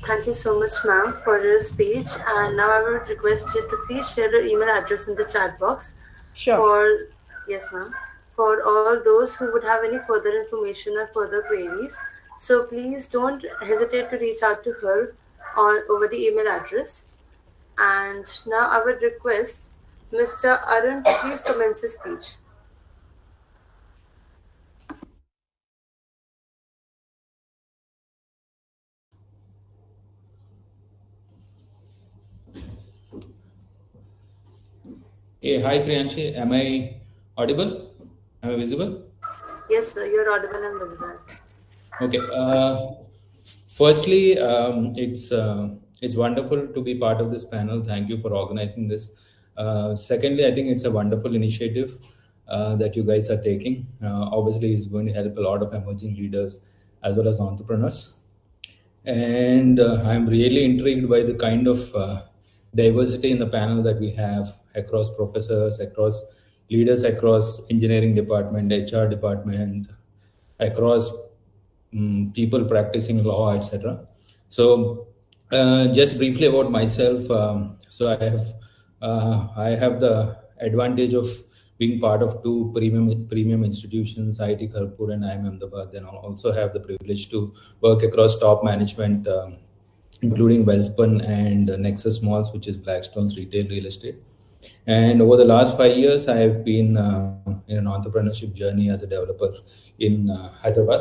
Speaker 2: Thank you so much, ma'am, for your speech. And now I would request you to please share your email address in the chat box.
Speaker 7: Sure.
Speaker 2: Yes, ma'am. For all those who would have any further information or further queries, so please don't hesitate to reach out to her over the email address. And now I would request Mr. Arun to please commence his speech.
Speaker 3: Hey, hi Priyanshi, am I audible? Am I visible?
Speaker 2: Yes, sir, you're audible and visible.
Speaker 3: Okay. Firstly, it's wonderful to be part of this panel. Thank you for organizing this. Secondly, I think it's a wonderful initiative that you guys are taking. Obviously, it's going to help a lot of emerging leaders as well as entrepreneurs. And I'm really intrigued by the kind of diversity in the panel that we have across professors, across leaders, across engineering department, HR department, across people practicing law, etc. So just briefly about myself. So I have the advantage of being part of two premium institutions, IIT Kharagpur and IIM Ahmedabad. Then I also have the privilege to work across top management, including Wellspun and Nexus Malls, which is Blackstone's retail real estate. And over the last 5 years, I have been in an entrepreneurship journey as a developer in Hyderabad.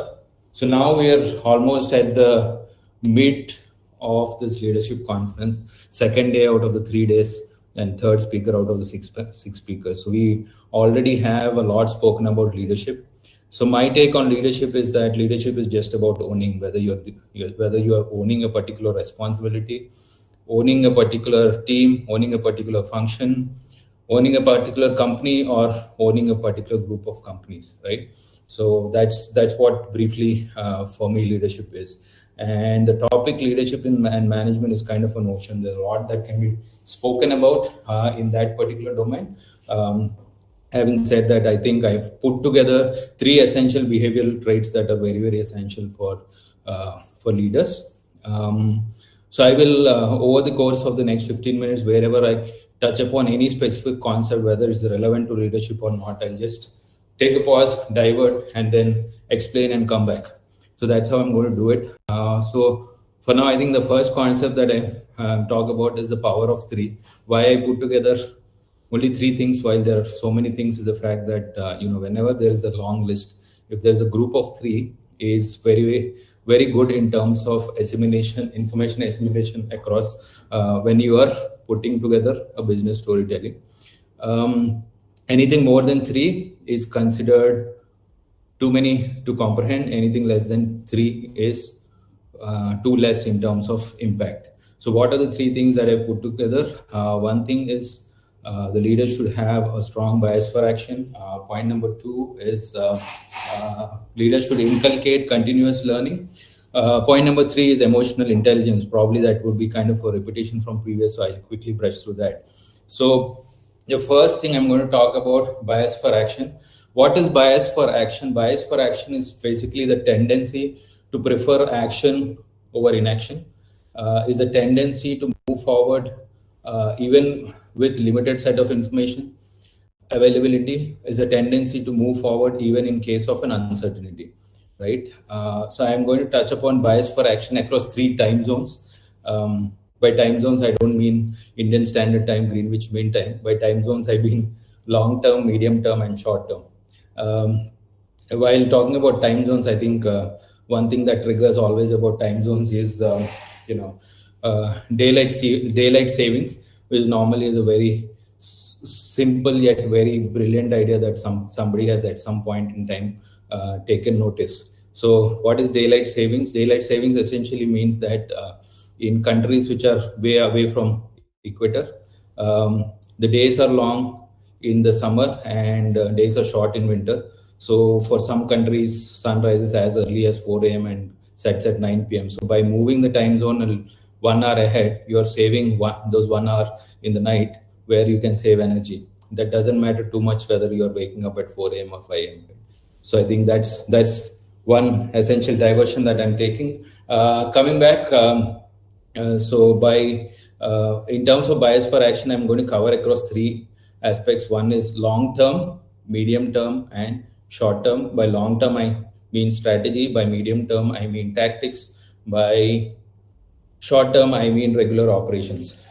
Speaker 3: So now we are almost at the mid of this leadership conference, second day out of the 3 days, and third speaker out of the six speakers. So we already have a lot spoken about leadership. So my take on leadership is that leadership is just about owning, whether you are owning a particular responsibility, owning a particular team, owning a particular function, owning a particular company, or owning a particular group of companies, right? So that's what briefly for me leadership is. And the topic leadership and management is kind of an ocean. There's a lot that can be spoken about in that particular domain. Having said that, I think I've put together 3 essential behavioral traits that are very, very essential for leaders. So I will, over the course of the next 15 minutes, wherever I touch upon any specific concept, whether it's relevant to leadership or not, I'll just take a pause, divert, and then explain and come back. So that's how I'm going to do it. So for now, I think the first concept that I talk about is the power of 3. Why I put together only 3 things while there are so many things is the fact that, whenever there is a long list, if there's a group of 3, is very, very good in terms of information assimilation across when you are putting together a business storytelling. Anything more than 3 is considered too many to comprehend. Anything less than 3 is too less in terms of impact. So what are the 3 things that I put together? One thing is the leader should have a strong bias for action. Point number 2 is leaders should inculcate continuous learning. Point number 3 is emotional intelligence. Probably that would be kind of a repetition from previous, so I'll quickly brush through that. So the first thing I'm going to talk about, bias for action. What is bias for action? Bias for action is basically the tendency to prefer action over inaction, is a tendency to move forward even with limited set of information. Availability is a tendency to move forward even in case of an uncertainty, right? So I'm going to touch upon bias for action across 3 time zones. By time zones, I don't mean Indian Standard Time, Greenwich Mean Time. By time zones, I mean long term, medium term, and short term. While talking about time zones, I think one thing that triggers always about time zones is daylight savings, which normally is a very simple yet very brilliant idea that somebody has at some point in time taken notice. So what is daylight savings? Daylight savings essentially means that in countries which are way away from equator, the days are long in the summer and days are short in winter. So for some countries, sun rises as early as 4 a.m. and sets at 9 p.m. So by moving the time zone 1 hour ahead, you are saving those 1 hour in the night, where you can save energy. That doesn't matter too much whether you're waking up at 4 a.m. or 5 a.m. So I think that's one essential diversion that I'm taking. Coming back, so in terms of bias for action, I'm going to cover across three aspects. One is long term, medium term, and short term. By long term, I mean strategy. By medium term, I mean tactics. By short term, I mean regular operations.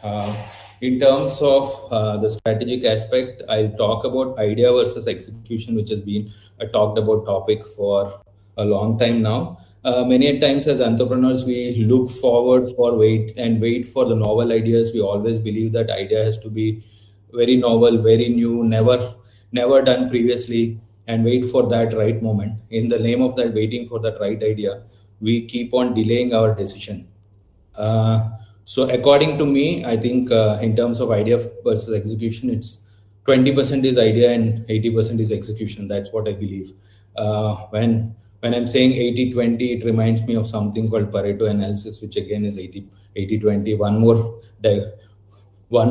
Speaker 3: In terms of the strategic aspect, I'll talk about idea versus execution, which has been a talked about topic for a long time now. Many times as entrepreneurs, we look forward for wait for the novel ideas. We always believe that idea has to be very novel, very new, never done previously, and wait for that right moment. In the name of that waiting for that right idea, we keep on delaying our decision. So according to me, I think in terms of idea versus execution, it's 20% is idea and 80% is execution. That's what I believe. When I'm saying 80-20, it reminds me of something called Pareto analysis, which again is 80-20. One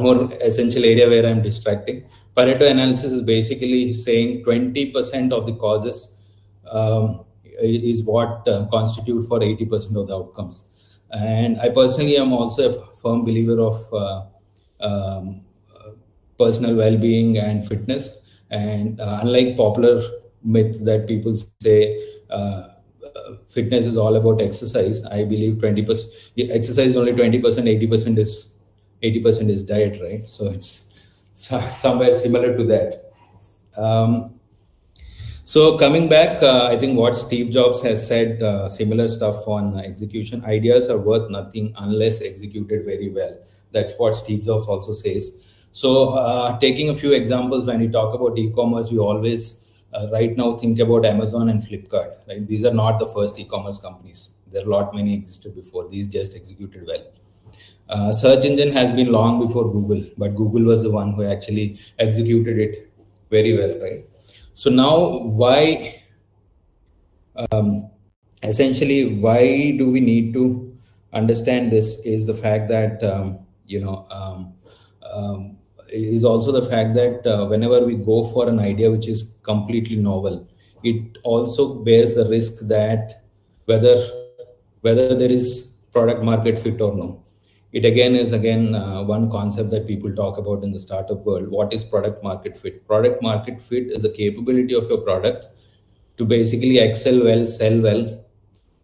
Speaker 3: more essential area where I'm distracting. Pareto analysis is basically saying 20% of the causes is what constitute for 80% of the outcomes. And I personally am also a firm believer of personal well-being and fitness. And unlike popular myth that people say fitness is all about exercise, I believe 20% exercise is only 20%, 80% is diet, right? So it's somewhere similar to that. So coming back, I think what Steve Jobs has said, similar stuff on execution. Ideas are worth nothing unless executed very well. That's what Steve Jobs also says. So taking a few examples, when we talk about e-commerce, we always right now think about Amazon and Flipkart. Right? These are not the first e-commerce companies. There are a lot many existed before. These just executed well. Search engine has been long before Google, but Google was the one who actually executed it very well, right? So now, why essentially why do we need to understand this is the fact that is also the fact that whenever we go for an idea which is completely novel, it also bears the risk that whether there is product market fit or no. It is one concept that people talk about in the startup world. What is product market fit? Product market fit is the capability of your product to basically excel well, sell well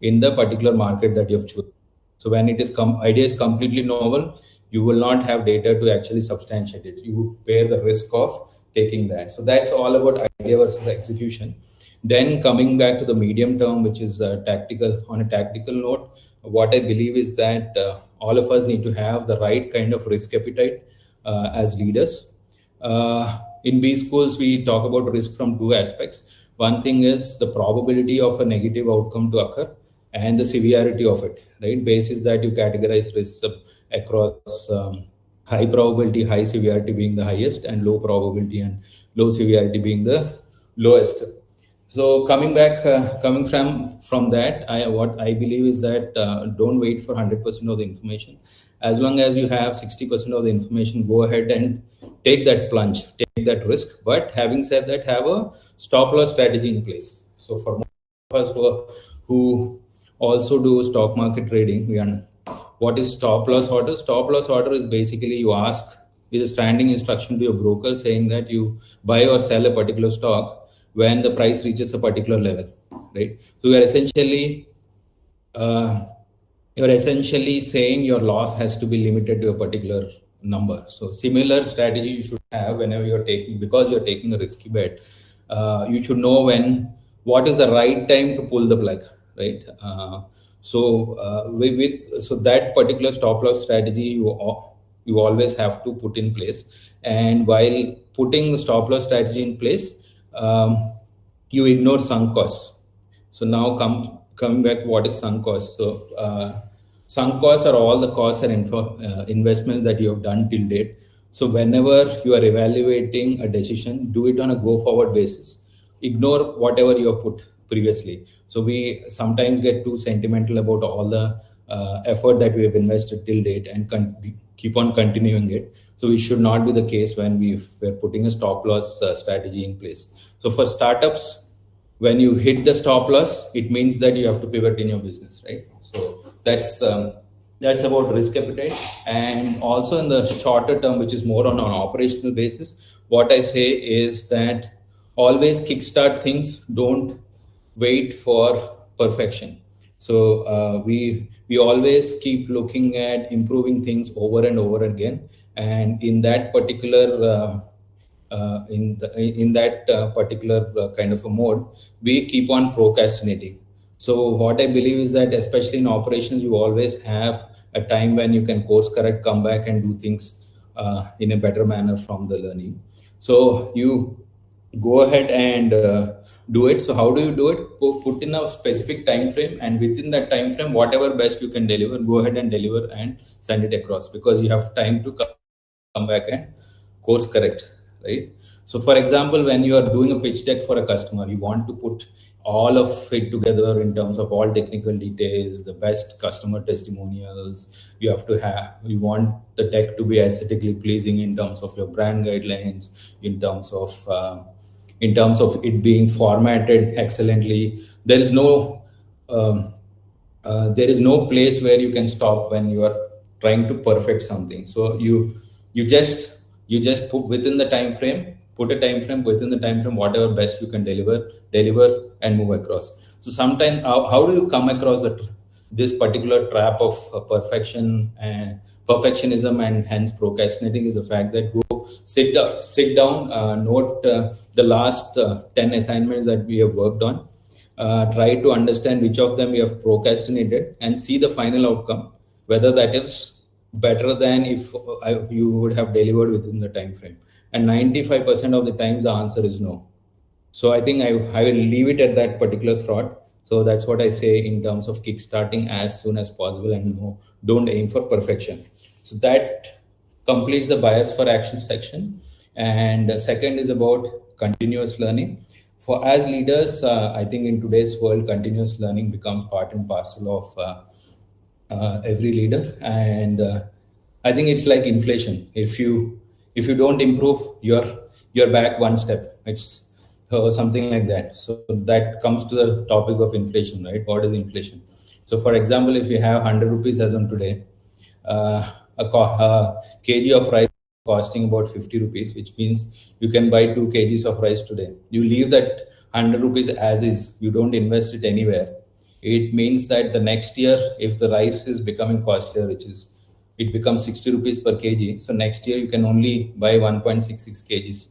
Speaker 3: in the particular market that you've chosen. So when it is idea is completely novel, you will not have data to actually substantiate it. You bear the risk of taking that. So that's all about idea versus execution. Then coming back to the medium term, which is tactical. On a tactical note, what I believe is that all of us need to have the right kind of risk appetite as leaders. In B schools, we talk about risk from two aspects. One thing is the probability of a negative outcome to occur and the severity of it, right? Basis that you categorize risks across high probability, high severity being the highest, and low probability and low severity being the lowest. So coming from that, what I believe is that don't wait for 100% of the information. As long as you have 60% of the information, go ahead and take that plunge, take that risk. But having said that, have a stop loss strategy in place. So for most of us who also do stock market trading, what is stop loss order? Stop loss order is basically you ask, is a standing instruction to your broker saying that you buy or sell a particular stock when the price reaches a particular level, right? So you're essentially saying your loss has to be limited to a particular number. So similar strategy you should have whenever because you're taking a risky bet. You should know what is the right time to pull the plug, right? So that particular stop loss strategy, you always have to put in place. And while putting the stop loss strategy in place, you ignore sunk costs. So now coming back, what is sunk cost? So sunk costs are all the costs and investments that you have done till date. So whenever you are evaluating a decision, do it on a go forward basis. Ignore whatever you have put previously. So we sometimes get too sentimental about all the effort that we have invested till date and keep on continuing it. So we should not be the case when we're putting a stop loss strategy in place. So for startups, when you hit the stop loss, it means that you have to pivot in your business, right? So that's about risk appetite. And also in the shorter term, which is more on an operational basis, what I say is that always kickstart things. Don't wait for perfection. So we always keep looking at improving things over and over again. And in that particular particular kind of a mode, we keep on procrastinating. So what I believe is that, especially in operations, you always have a time when you can course correct, come back and do things in a better manner from the learning. So you go ahead and do it. So how do you do it? Put in a specific time frame, and within that time frame, whatever best you can deliver, go ahead and deliver and send it across, because you have time to come back and course correct, right? So for example, when you are doing a pitch deck for a customer, you want to put all of it together in terms of all technical details, the best customer testimonials. You want the deck to be aesthetically pleasing in terms of your brand guidelines, in terms of it being formatted excellently. There is no place where you can stop when you are trying to perfect something. So you just put within the time frame, within the time frame, whatever best you can deliver and move across. So sometimes, how do you come across this particular trap of perfectionism and hence procrastinating? Is the fact that go sit down, note the last 10 assignments that we have worked on, try to understand which of them you have procrastinated, and see the final outcome, whether that is better than if you would have delivered within the time frame. And 95% of the times the answer is no. So I think I will leave it at that particular thought. So that's what I say in terms of kickstarting as soon as possible, and don't aim for perfection. So that completes the bias for action section. And second is about continuous learning. For as leaders, I think in today's world, continuous learning becomes part and parcel of every leader. And I think it's like inflation. If you don't improve, you're back one step. It's something like that. So that comes to the topic of inflation, right? What is inflation? So for example, if you have 100 rupees as on today, a kg of rice costing about 50 rupees, which means you can buy 2 kgs of rice today. You leave that 100 rupees as is, you don't invest it anywhere. It means that the next year, if the rice is becoming costlier, it becomes 60 rupees per kg. So next year you can only buy 1.66 kgs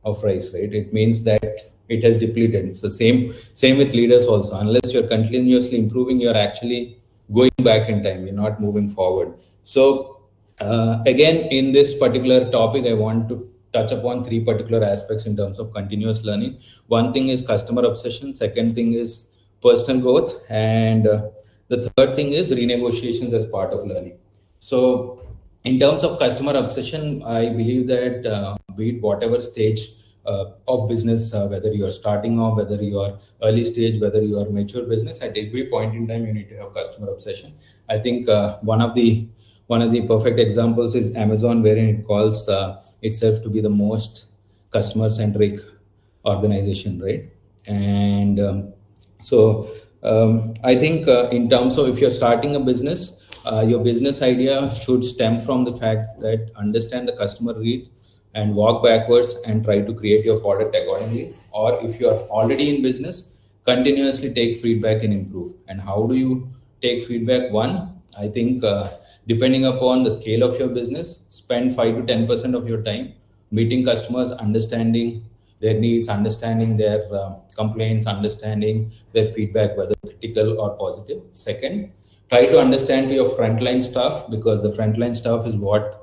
Speaker 3: of rice, right? It means that it has depleted. It's the same with leaders also. Unless you're continuously improving, you're actually going back in time. You're not moving forward. So again, in this particular topic, I want to touch upon 3 particular aspects in terms of continuous learning. One thing is customer obsession. Second thing is personal growth. And the third thing is renegotiations as part of learning. So in terms of customer obsession, I believe that be it whatever stage of business, whether you are starting off, whether you are early stage, whether you are mature business, at every point in time, you need to have customer obsession. I think one of the perfect examples is Amazon, wherein it calls itself to be the most customer-centric organization, right? And I think in terms of if you're starting a business, your business idea should stem from the fact that understand the customer need and walk backwards and try to create your product accordingly. Or if you are already in business, continuously take feedback and improve. And how do you take feedback? One, I think depending upon the scale of your business, spend 5 to 10% of your time meeting customers, understanding their needs, understanding their complaints, understanding their feedback, whether critical or positive. Second, try to understand your frontline staff, because the frontline staff is what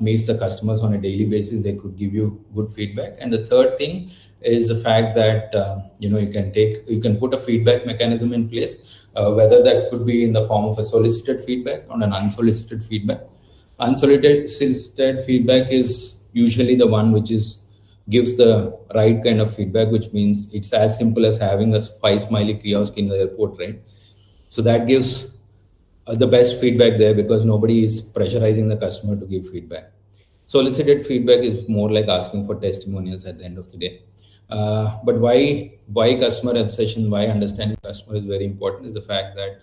Speaker 3: meets the customers on a daily basis, they could give you good feedback. And the third thing is the fact that you can put a feedback mechanism in place, whether that could be in the form of a solicited feedback or an unsolicited feedback. Unsolicited feedback is usually the one which gives the right kind of feedback, which means it's as simple as having a 5 smiley kiosk in the airport, right? So that gives the best feedback there, because nobody is pressurizing the customer to give feedback. Solicited feedback is more like asking for testimonials at the end of the day. But why customer obsession, why understanding customer is very important is the fact that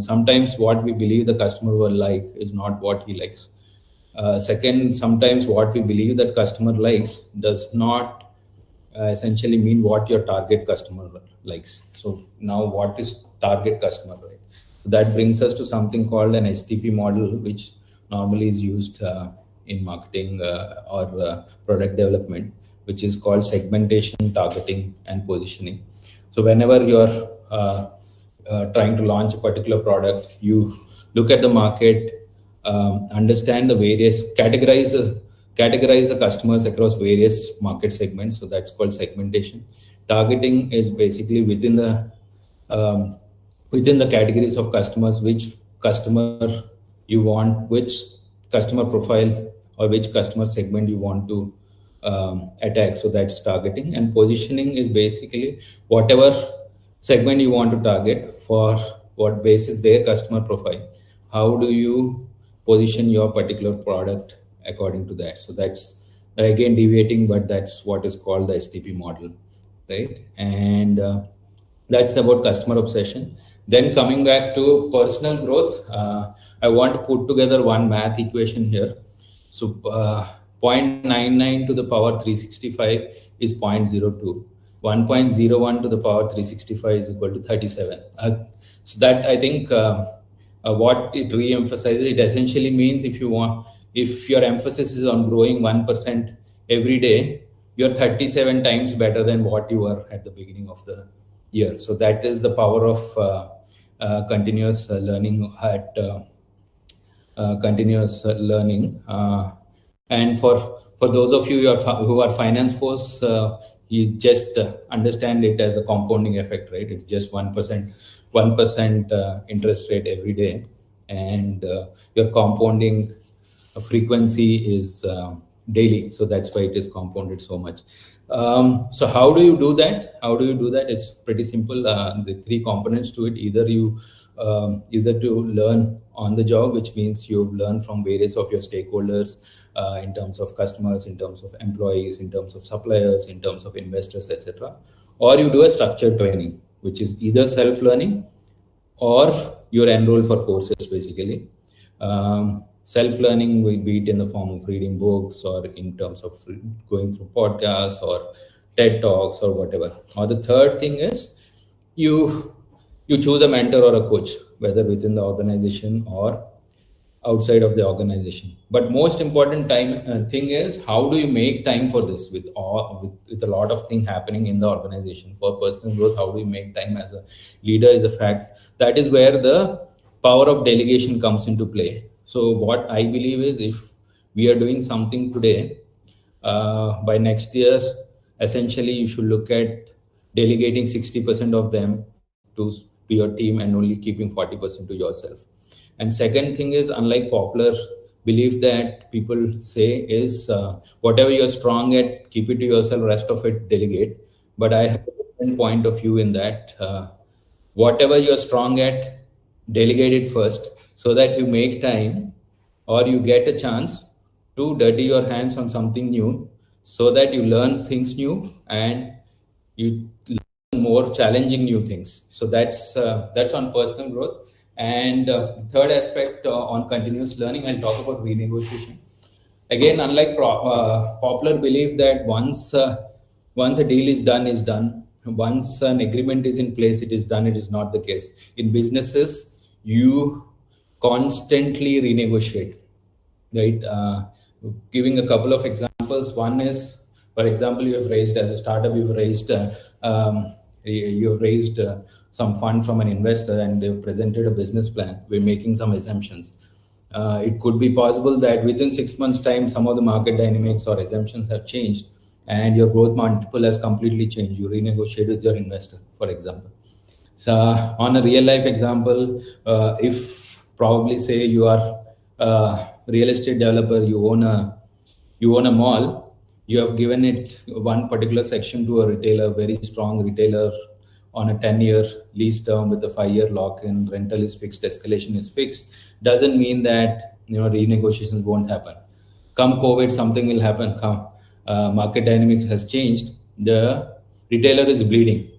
Speaker 3: sometimes what we believe the customer will like is not what he likes. Second, sometimes what we believe that customer likes does not essentially mean what your target customer likes. So now what is target customer, right? So that brings us to something called an STP model, which normally is used in marketing or product development, which is called segmentation, targeting, and positioning. So whenever you're trying to launch a particular product, you look at the market, understand the various, categorize the customers across various market segments. So that's called segmentation. Targeting is basically within the categories of customers, which customer you want, which customer profile or which customer segment you want to attack. So that's targeting. And positioning is basically whatever segment you want to target, for what basis their customer profile, how do you position your particular product according to that. So that's again deviating, but that's what is called the STP model, right? And that's about customer obsession. Then coming back to personal growth, I want to put together one math equation here. So 0.99 to the power 365 is 0.02. 1.01 to the power 365 is equal to 37. So that, I think, what it re-emphasizes, it essentially means if your emphasis is on growing 1% every day, you're 37 times better than what you were at the beginning of the year. So that is the power of continuous learning and for those of you who are finance folks, you just understand it as a compounding effect, right? It's just 1% interest rate every day, and your compounding frequency is daily. So that's why it is compounded so much. So how do you do that? It's pretty simple. The three components to it: either to learn on the job, which means you've learned from various of your stakeholders, in terms of customers, in terms of employees, in terms of suppliers, in terms of investors, etc. Or you do a structured training, which is either self-learning or you're enrolled for courses, basically. Self-learning will be it in the form of reading books, or in terms of going through podcasts or TED Talks or whatever. Or the third thing is you choose a mentor or a coach, whether within the organization or outside of the organization. But most important thing is, how do you make time for this with a lot of things happening in the organization? For personal growth, how do you make time as a leader is a fact. That is where the power of delegation comes into play. So what I believe is, if we are doing something today, by next year, essentially you should look at delegating 60% of them to your team and only keeping 40% to yourself. And second thing is, unlike popular belief that people say is, whatever you're strong at, keep it to yourself, rest of it delegate. But I have a different point of view in that, whatever you're strong at, delegate it first, so that you make time or you get a chance to dirty your hands on something new, so that you learn things new and you learn more challenging new things. So that's on personal growth. And third aspect on continuous learning, I'll talk about renegotiation. Again, unlike popular belief that once a deal is done. Once an agreement is in place, it is done. It is not the case. In businesses, you constantly renegotiate, right? Giving a couple of examples. One is, for example, you have raised, as a startup, you've raised some fund from an investor, and they've presented a business plan. We're making some assumptions. It could be possible that within 6 months' time, some of the market dynamics or assumptions have changed and your growth multiple has completely changed. You renegotiate with your investor, for example. So on a real life example, if probably say you are a real estate developer, you own a mall, you have given it one particular section to a retailer, very strong retailer, on a 10-year lease term with a 5-year lock-in, rental is fixed, escalation is fixed, doesn't mean that renegotiations won't happen. Come COVID, something will happen. Come market dynamics has changed, the retailer is bleeding.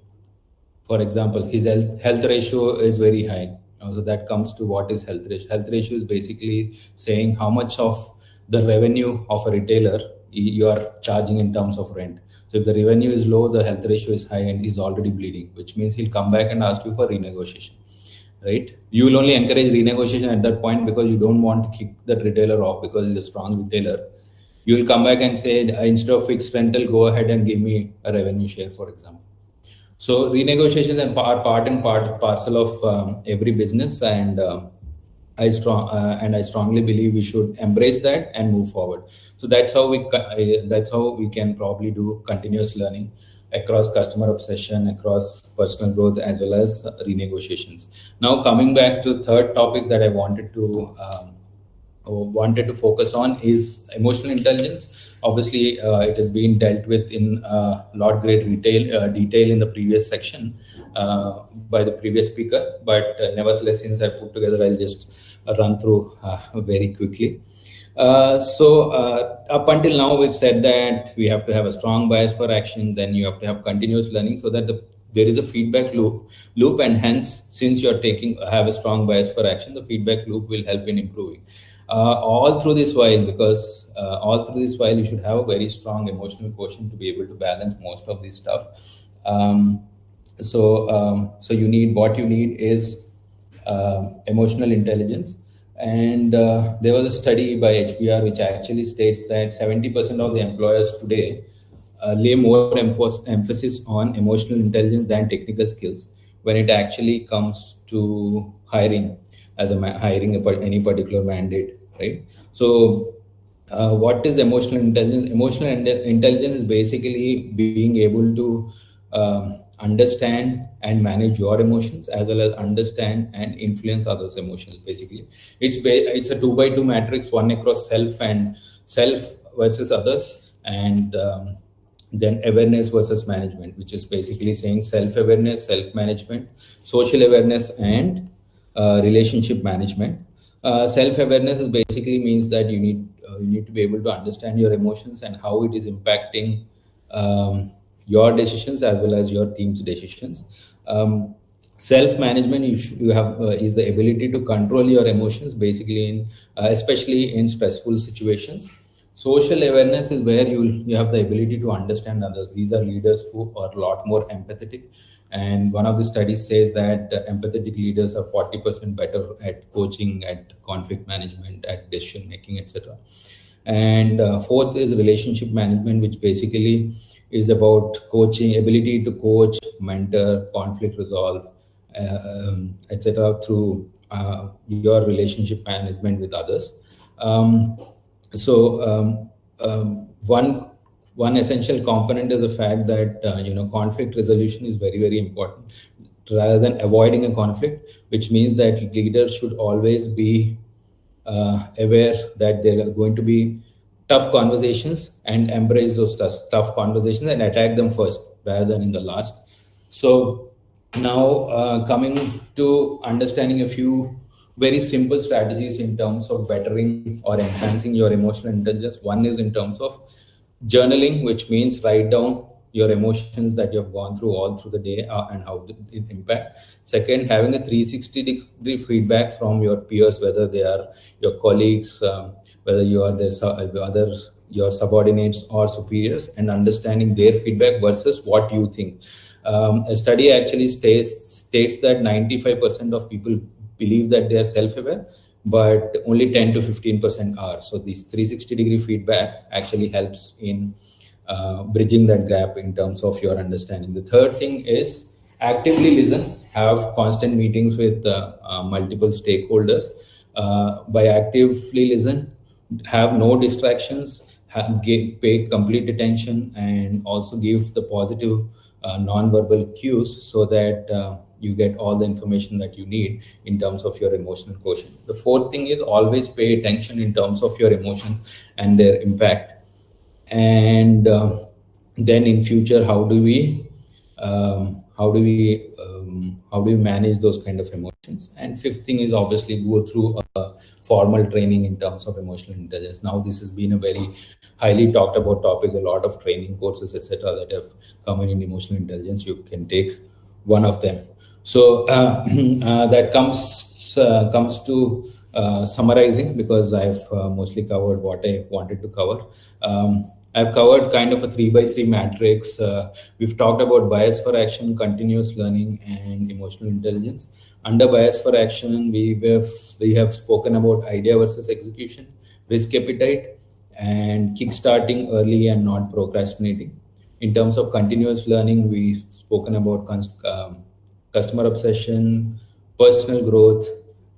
Speaker 3: For example, his health ratio is very high. So that comes to what is health ratio. Health ratio is basically saying how much of the revenue of a retailer you are charging in terms of rent. So if the revenue is low, the health ratio is high and he's already bleeding, which means he'll come back and ask you for renegotiation, right? You will only encourage renegotiation at that point because you don't want to kick that retailer off because he's a strong retailer. You will come back and say, instead of fixed rental, go ahead and give me a revenue share, for example. So renegotiations are part and parcel of every business, and I strongly believe we should embrace that and move forward. So that's how we can probably do continuous learning across customer obsession, across personal growth, as well as renegotiations. Now coming back to the third topic that I wanted to focus on is emotional intelligence. Obviously, it has been dealt with in a lot great detail in the previous section by the previous speaker, but nevertheless, since I put together, I'll just run through very quickly. Up until now, we've said that we have to have a strong bias for action, then you have to have continuous learning so that there is a feedback loop, and hence, since you're have a strong bias for action, the feedback loop will help in improving. All through this while you should have a very strong emotional quotient to be able to balance most of this stuff. So you need is emotional intelligence. And there was a study by HBR which actually states that 70% of the employers today lay more emphasis on emotional intelligence than technical skills when it actually comes to hiring any particular mandate, right? So what is emotional intelligence? Emotional intelligence is basically being able to understand and manage your emotions, as well as understand and influence others' emotions. Basically, it's a 2x2 matrix, one across self versus others, and then awareness versus management, which is basically saying self-awareness, self-management, social awareness, and relationship management. Self-awareness is basically means that you need to be able to understand your emotions and how it is impacting your decisions as well as your team's decisions. Self-management is the ability to control your emotions, basically especially in stressful situations. Social awareness is where you have the ability to understand others. These are leaders who are a lot more empathetic. And one of the studies says that empathetic leaders are 40% better at coaching, at conflict management, at decision making, etc. And fourth is relationship management, which basically is about coaching, ability to coach, mentor, conflict resolve, etc. through your relationship management with others. One essential component is the fact that conflict resolution is very, very important rather than avoiding a conflict, which means that leaders should always be aware that there are going to be tough conversations and embrace those tough conversations and attack them first rather than in the last. So now coming to understanding a few very simple strategies in terms of bettering or enhancing your emotional intelligence. One is in terms of journaling, which means write down your emotions that you have gone through all through the day and how it impact. Second, having a 360-degree feedback from your peers, whether they are your colleagues, whether you are your subordinates or superiors, and understanding their feedback versus what you think. A study actually states that 95% of people believe that they are self-aware, but only 10 to 15% are. So this 360-degree feedback actually helps in bridging that gap in terms of your understanding. The third thing is actively listen, have constant meetings with multiple stakeholders. by actively listen, have no distractions, pay complete attention, and also give the positive non-verbal cues so that you get all the information that you need in terms of your emotional quotient. The fourth thing is always pay attention in terms of your emotions and their impact. And then in future, how do we manage those kind of emotions? And fifth thing is obviously go through a formal training in terms of emotional intelligence. Now this has been a very highly talked about topic, a lot of training courses, etc., that have come in emotional intelligence. You can take one of them. So that comes to summarizing, because I've mostly covered what I wanted to cover. I've covered kind of a 3x3 matrix. We've talked about bias for action, continuous learning, and emotional intelligence. Under bias for action, we have spoken about idea versus execution, risk appetite, and kickstarting early and not procrastinating. In terms of continuous learning, we've spoken about customer obsession, personal growth,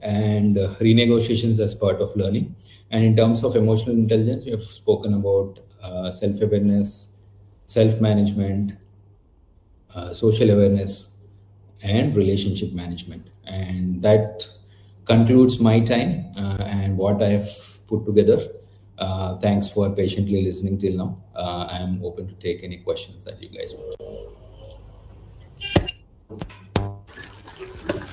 Speaker 3: and renegotiations as part of learning. And in terms of emotional intelligence, we have spoken about self-awareness, self-management, social awareness, and relationship management. And that concludes my time and what I have put together. Thanks for patiently listening till now. I am open to take any questions that you guys want.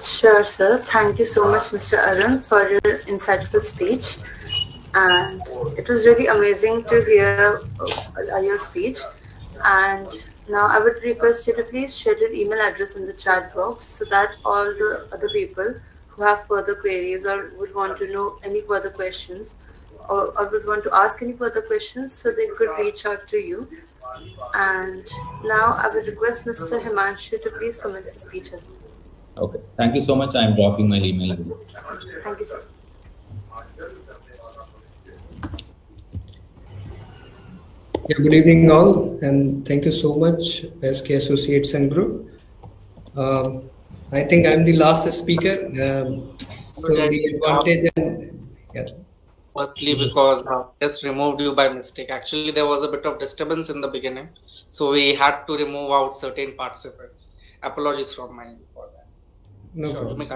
Speaker 2: Sure, sir. Thank you so much, Mr. Arun, for your insightful speech. And it was really amazing to hear your speech. And now I would request you to please share your email address in the chat box so that all the other people who have further queries or would want to know any further questions or would want to ask any further questions, so they could reach out to you. And now I would request Mr. Himanshu to please commence the speech as well.
Speaker 3: Okay. Thank you so much. I am dropping my email address.
Speaker 2: Thank you, sir.
Speaker 8: Yeah, good evening all, and thank you so much, SK Associates and Group. I think I'm the last speaker. So the advantage and yeah.
Speaker 1: Firstly, because I just removed you by mistake. Actually, there was a bit of disturbance in the beginning, so we had to remove out certain participants. Apologies from my end for that.
Speaker 8: No
Speaker 1: Sure,
Speaker 8: problem.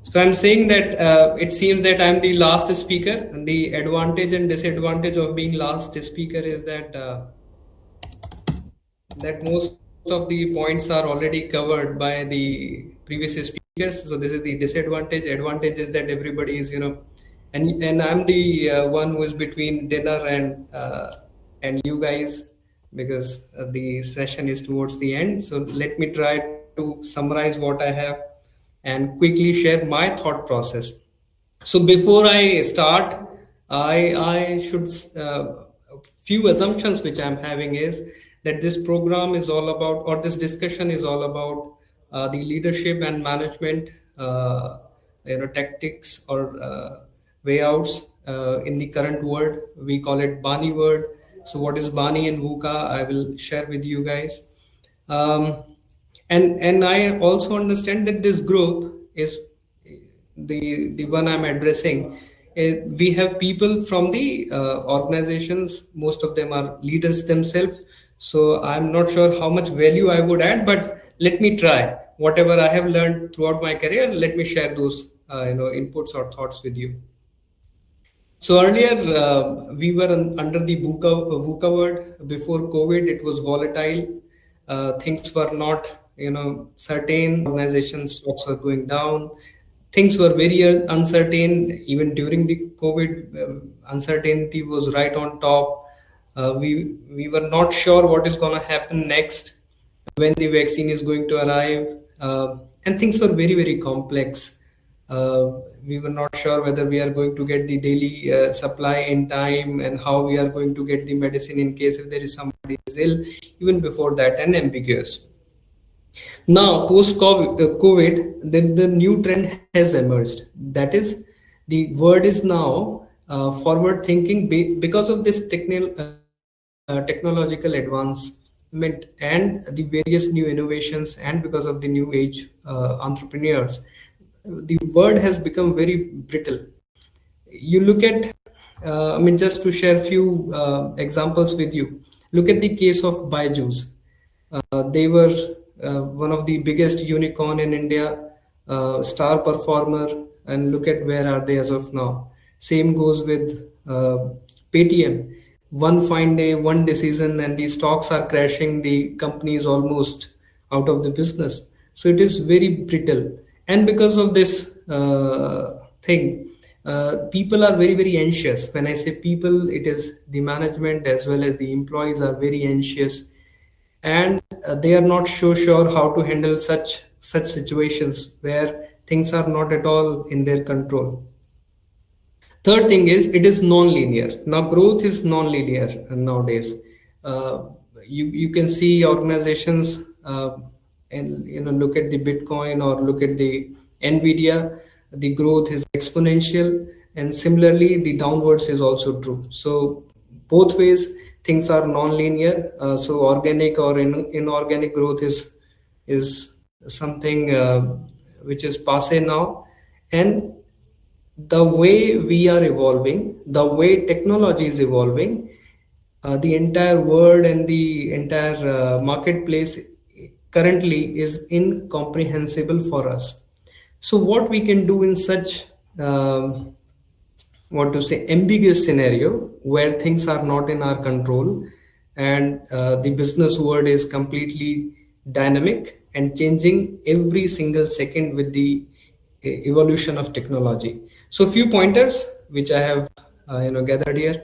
Speaker 8: So I'm saying that it seems that I'm the last speaker, and the advantage and disadvantage of being last speaker is that that most of the points are already covered by the previous speakers. So this is the disadvantage. Advantage is that everybody is, and I'm the one who is between dinner and you guys, because the session is towards the end. So let me try to summarize what I have and quickly share my thought process. So before I start, I should few assumptions which I'm having is that this program is all about, or this discussion is all about the leadership and management, tactics or way outs in the current world. We call it Bani word. So what is Bani and VUCA? I will share with you guys. And I also understand that this group is the one I'm addressing. We have people from the organizations. Most of them are leaders themselves. So I'm not sure how much value I would add, but let me try. Whatever I have learned throughout my career, let me share those inputs or thoughts with you. So earlier we were under the VUCA word. Before COVID, it was volatile. Things were not certain. Organization stocks were going down. Things were very uncertain. Even during the COVID, uncertainty was right on top. We were not sure what is going to happen next, when the vaccine is going to arrive, and things were very, very complex. We were not sure whether we are going to get the daily supply in time and how we are going to get the medicine in case if there is somebody is ill. Even before that, and ambiguous. Now, post-COVID, the new trend has emerged. That is, the word is now forward-thinking because of this technological advancement and the various new innovations, and because of the new age entrepreneurs. the word has become very brittle. You look at, just to share a few examples with you. Look at the case of Byju's. They were one of the biggest unicorn in India, star performer, and look at where are they as of now. Same goes with Paytm. One fine day, one decision, and the stocks are crashing. The company is almost out of the business. So it is very brittle, and because of this thing, people are very, very anxious. When I say people, it is the management as well as the employees are very anxious, and they are not so sure how to handle such situations where things are not at all in their control. Third thing is, it is non-linear. Now growth is non-linear nowadays. You can see organizations and look at the Bitcoin or look at the Nvidia, the growth is exponential, and similarly the downwards is also true. So both ways things are non-linear. So organic or inorganic growth is something which is passé now. And the way we are evolving, the way technology is evolving, the entire world and the entire marketplace currently is incomprehensible for us. So what we can do in such ambiguous scenario where things are not in our control, and the business world is completely dynamic and changing every single second with the evolution of technology. So few pointers which I have gathered here.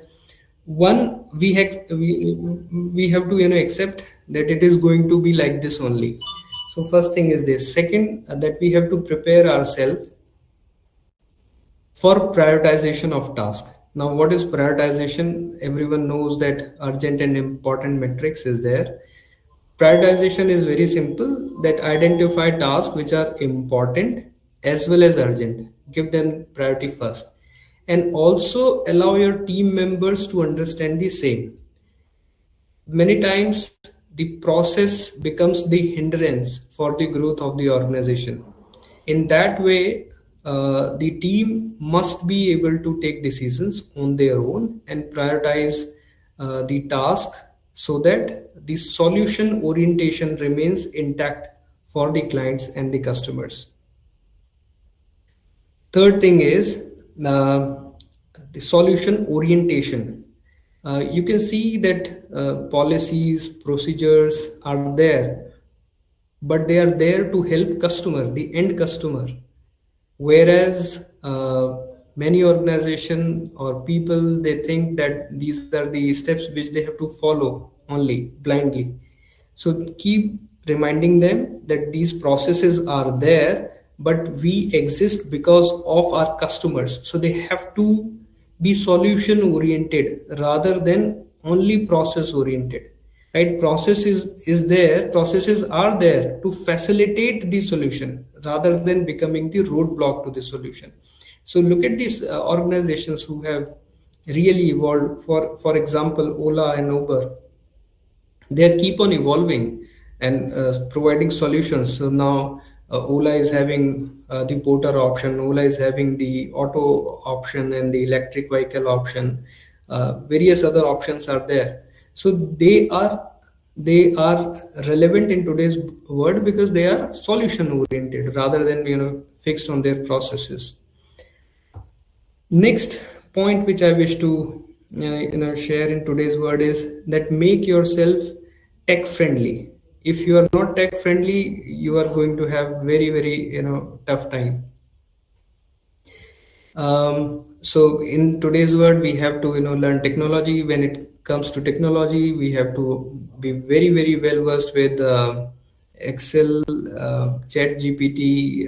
Speaker 8: One, we have to accept that it is going to be like this only. So first thing is this. Second, that we have to prepare ourselves for prioritization of task. Now, what is prioritization? Everyone knows that urgent and important metrics is there. Prioritization is very simple, that identify tasks which are important as well as urgent. Give them priority first. And also allow your team members to understand the same. Many times the process becomes the hindrance for the growth of the organization. In that way, the team must be able to take decisions on their own and prioritize the task so that the solution orientation remains intact for the clients and the customers. Third thing is the solution orientation. You can see that policies, procedures are there, but they are there to help customer, the end customer. Whereas many organizations or people, they think that these are the steps which they have to follow only blindly. So keep reminding them that these processes are there, but we exist because of our customers. So they have to be solution oriented rather than only process oriented. Right? Processes are there to facilitate the solution rather than becoming the roadblock to the solution. So look at these organizations who have really evolved. For example, Ola and Uber, they keep on evolving and providing solutions. So now Ola is having the porter option, Ola is having the auto option and the electric vehicle option. Various other options are there. So they are relevant in today's world because they are solution oriented rather than fixed on their processes. Next point which I wish to share in today's world is that make yourself tech friendly. If you are not tech friendly, you are going to have very, very tough time. So in today's world, we have to learn technology. When it comes to technology, we have to be very, very well versed with Excel, ChatGPT,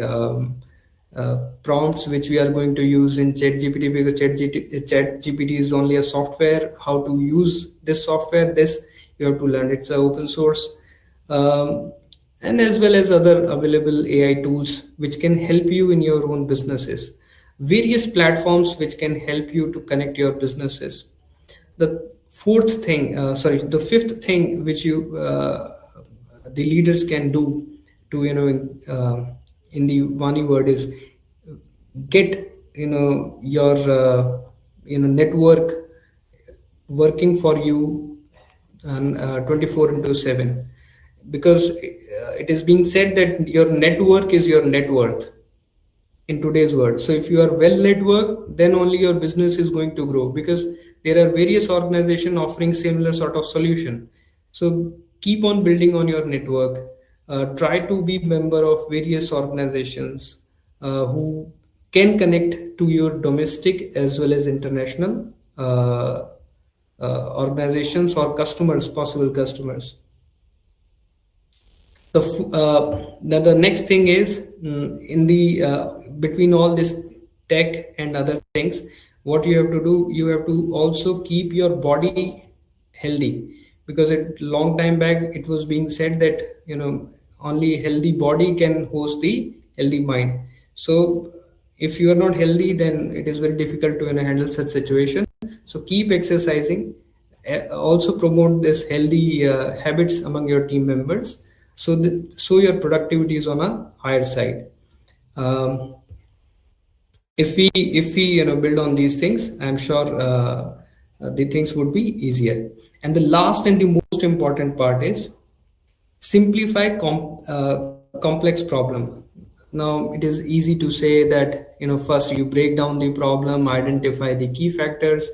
Speaker 8: prompts which we are going to use in ChatGPT, because ChatGPT is only a software. How to use this software, you have to learn. It's an open source, and as well as other available AI tools which can help you in your own businesses. Various platforms which can help you to connect your businesses. The fifth thing which the leaders can do to in the Vani word is get your network working for you and 24/7, because it is being said that your network is your net worth in today's world. So if you are well networked, then only your business is going to grow, because there are various organizations offering similar sort of solution. So keep on building on your network. Try to be member of various organizations who can connect to your domestic as well as international organizations or customers, possible customers. The next thing is, in the between all this tech and other things, what you have to do, you have to also keep your body healthy, because it long time back it was being said that only healthy body can host the healthy mind. So if you are not healthy, then it is very difficult to handle such situation. So keep exercising. Also promote this healthy habits among your team members, so your productivity is on a higher side. If we build on these things, I'm sure the things would be easier. And the last and the most important part is simplify complex problem. Now it is easy to say that first you break down the problem, identify the key factors,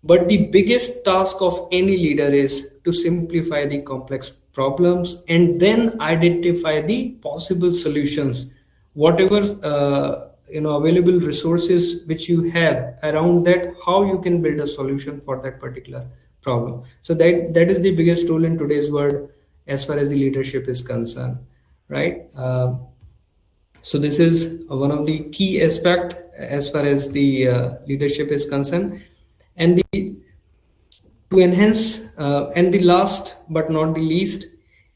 Speaker 8: but the biggest task of any leader is to simplify the complex problems and then identify the possible solutions, whatever available resources which you have around that, how you can build a solution for that particular problem. So that is the biggest tool in today's world as far as the leadership is concerned, right? So this is one of the key aspect as far as the leadership is concerned. And to enhance, and the last but not the least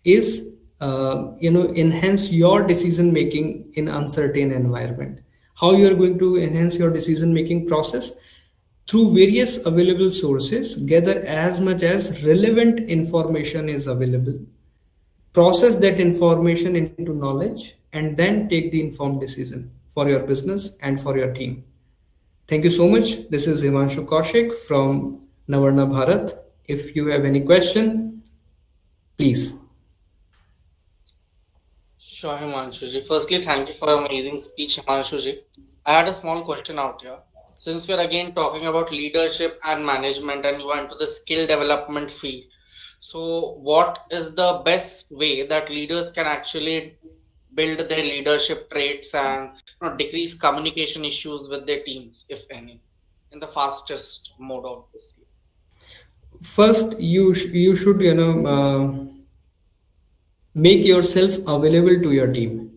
Speaker 8: is enhance your decision making in uncertain environment. How you are going to enhance your decision making process? Through various available sources, gather as much as relevant information is available, process that information into knowledge, and then take the informed decision for your business and for your team. Thank you so much. This is Himanshu Kaushik from Navarna Bharat. If you have any question, please.
Speaker 1: Sure, Himanshuji. Firstly, thank you for an amazing speech, Himanshuji. I had a small question out here. Since we're again talking about leadership and management, and you are into the skill development field, so what is the best way that leaders can actually build their leadership traits and decrease communication issues with their teams, if any, in the fastest mode of this?
Speaker 8: First, you should make yourself available to your team.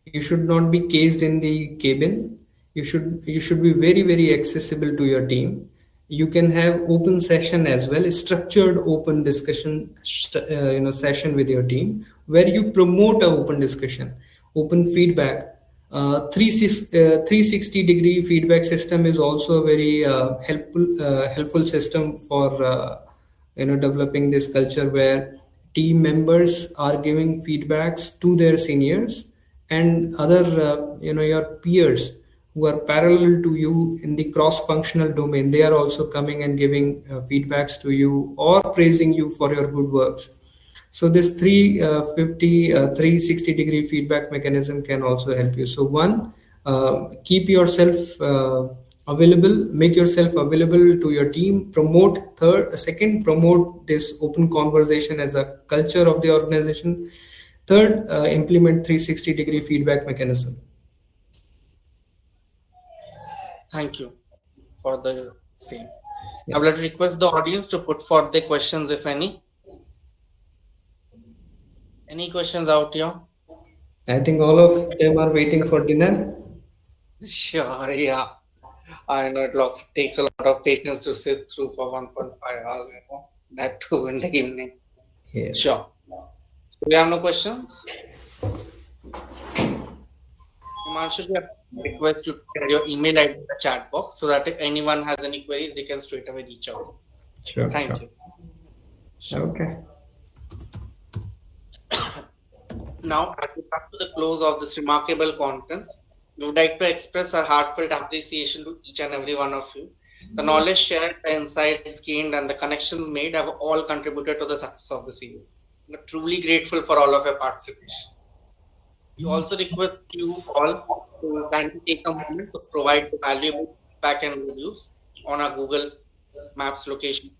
Speaker 8: You should not be caged in the cabin. You should be very, very accessible to your team. You can have open session as well, structured open discussion session with your team, where you promote an open discussion, open feedback. 360-degree feedback system is also a very helpful system for developing this culture, where team members are giving feedbacks to their seniors and other your peers who are parallel to you in the cross-functional domain. They are also coming and giving feedbacks to you or praising you for your good works. So this 360-degree feedback mechanism can also help you. So one, keep yourself available, make yourself available to your team. Second, promote this open conversation as a culture of the organization. Third, implement 360-degree feedback mechanism.
Speaker 1: Thank you for the same. Yeah. I would like to request the audience to put forth their questions, if any. Any questions out here?
Speaker 8: I think all of them are waiting for dinner.
Speaker 1: Sure, yeah. I know it takes a lot of patience to sit through for 1.5 hours, that too in the evening.
Speaker 8: Yes.
Speaker 1: Sure. So we have no questions? Himanshu, I request you to share your email ID in the chat box, so that if anyone has any queries, they can straight away reach out.
Speaker 8: Sure.
Speaker 1: Thank you.
Speaker 8: Sure. Okay.
Speaker 1: Now, as we come to the close of this remarkable conference, We would like to express our heartfelt appreciation to each and every one of you. The knowledge shared, the insights gained, and the connections made have all contributed to the success of this event. We're truly grateful for all of your participation. We also request you all to kindly take a moment to provide valuable feedback and reviews on our Google Maps location.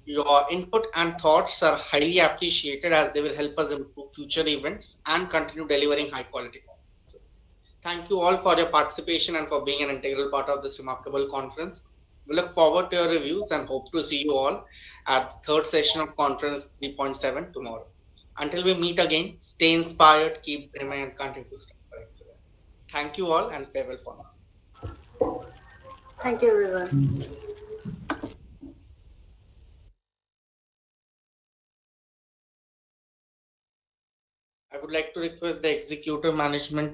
Speaker 1: Your input and thoughts are highly appreciated as they will help us improve future events and continue delivering high quality content. Thank you all for your participation and for being an integral part of this remarkable conference. We look forward to your reviews and hope to see you all at the third session of Conference 3.7 tomorrow. Until we meet again, stay inspired, keep dreaming, and continue to strive for excellence. Thank you all and farewell for now.
Speaker 2: Thank you, everyone.
Speaker 1: I would like to request the executive management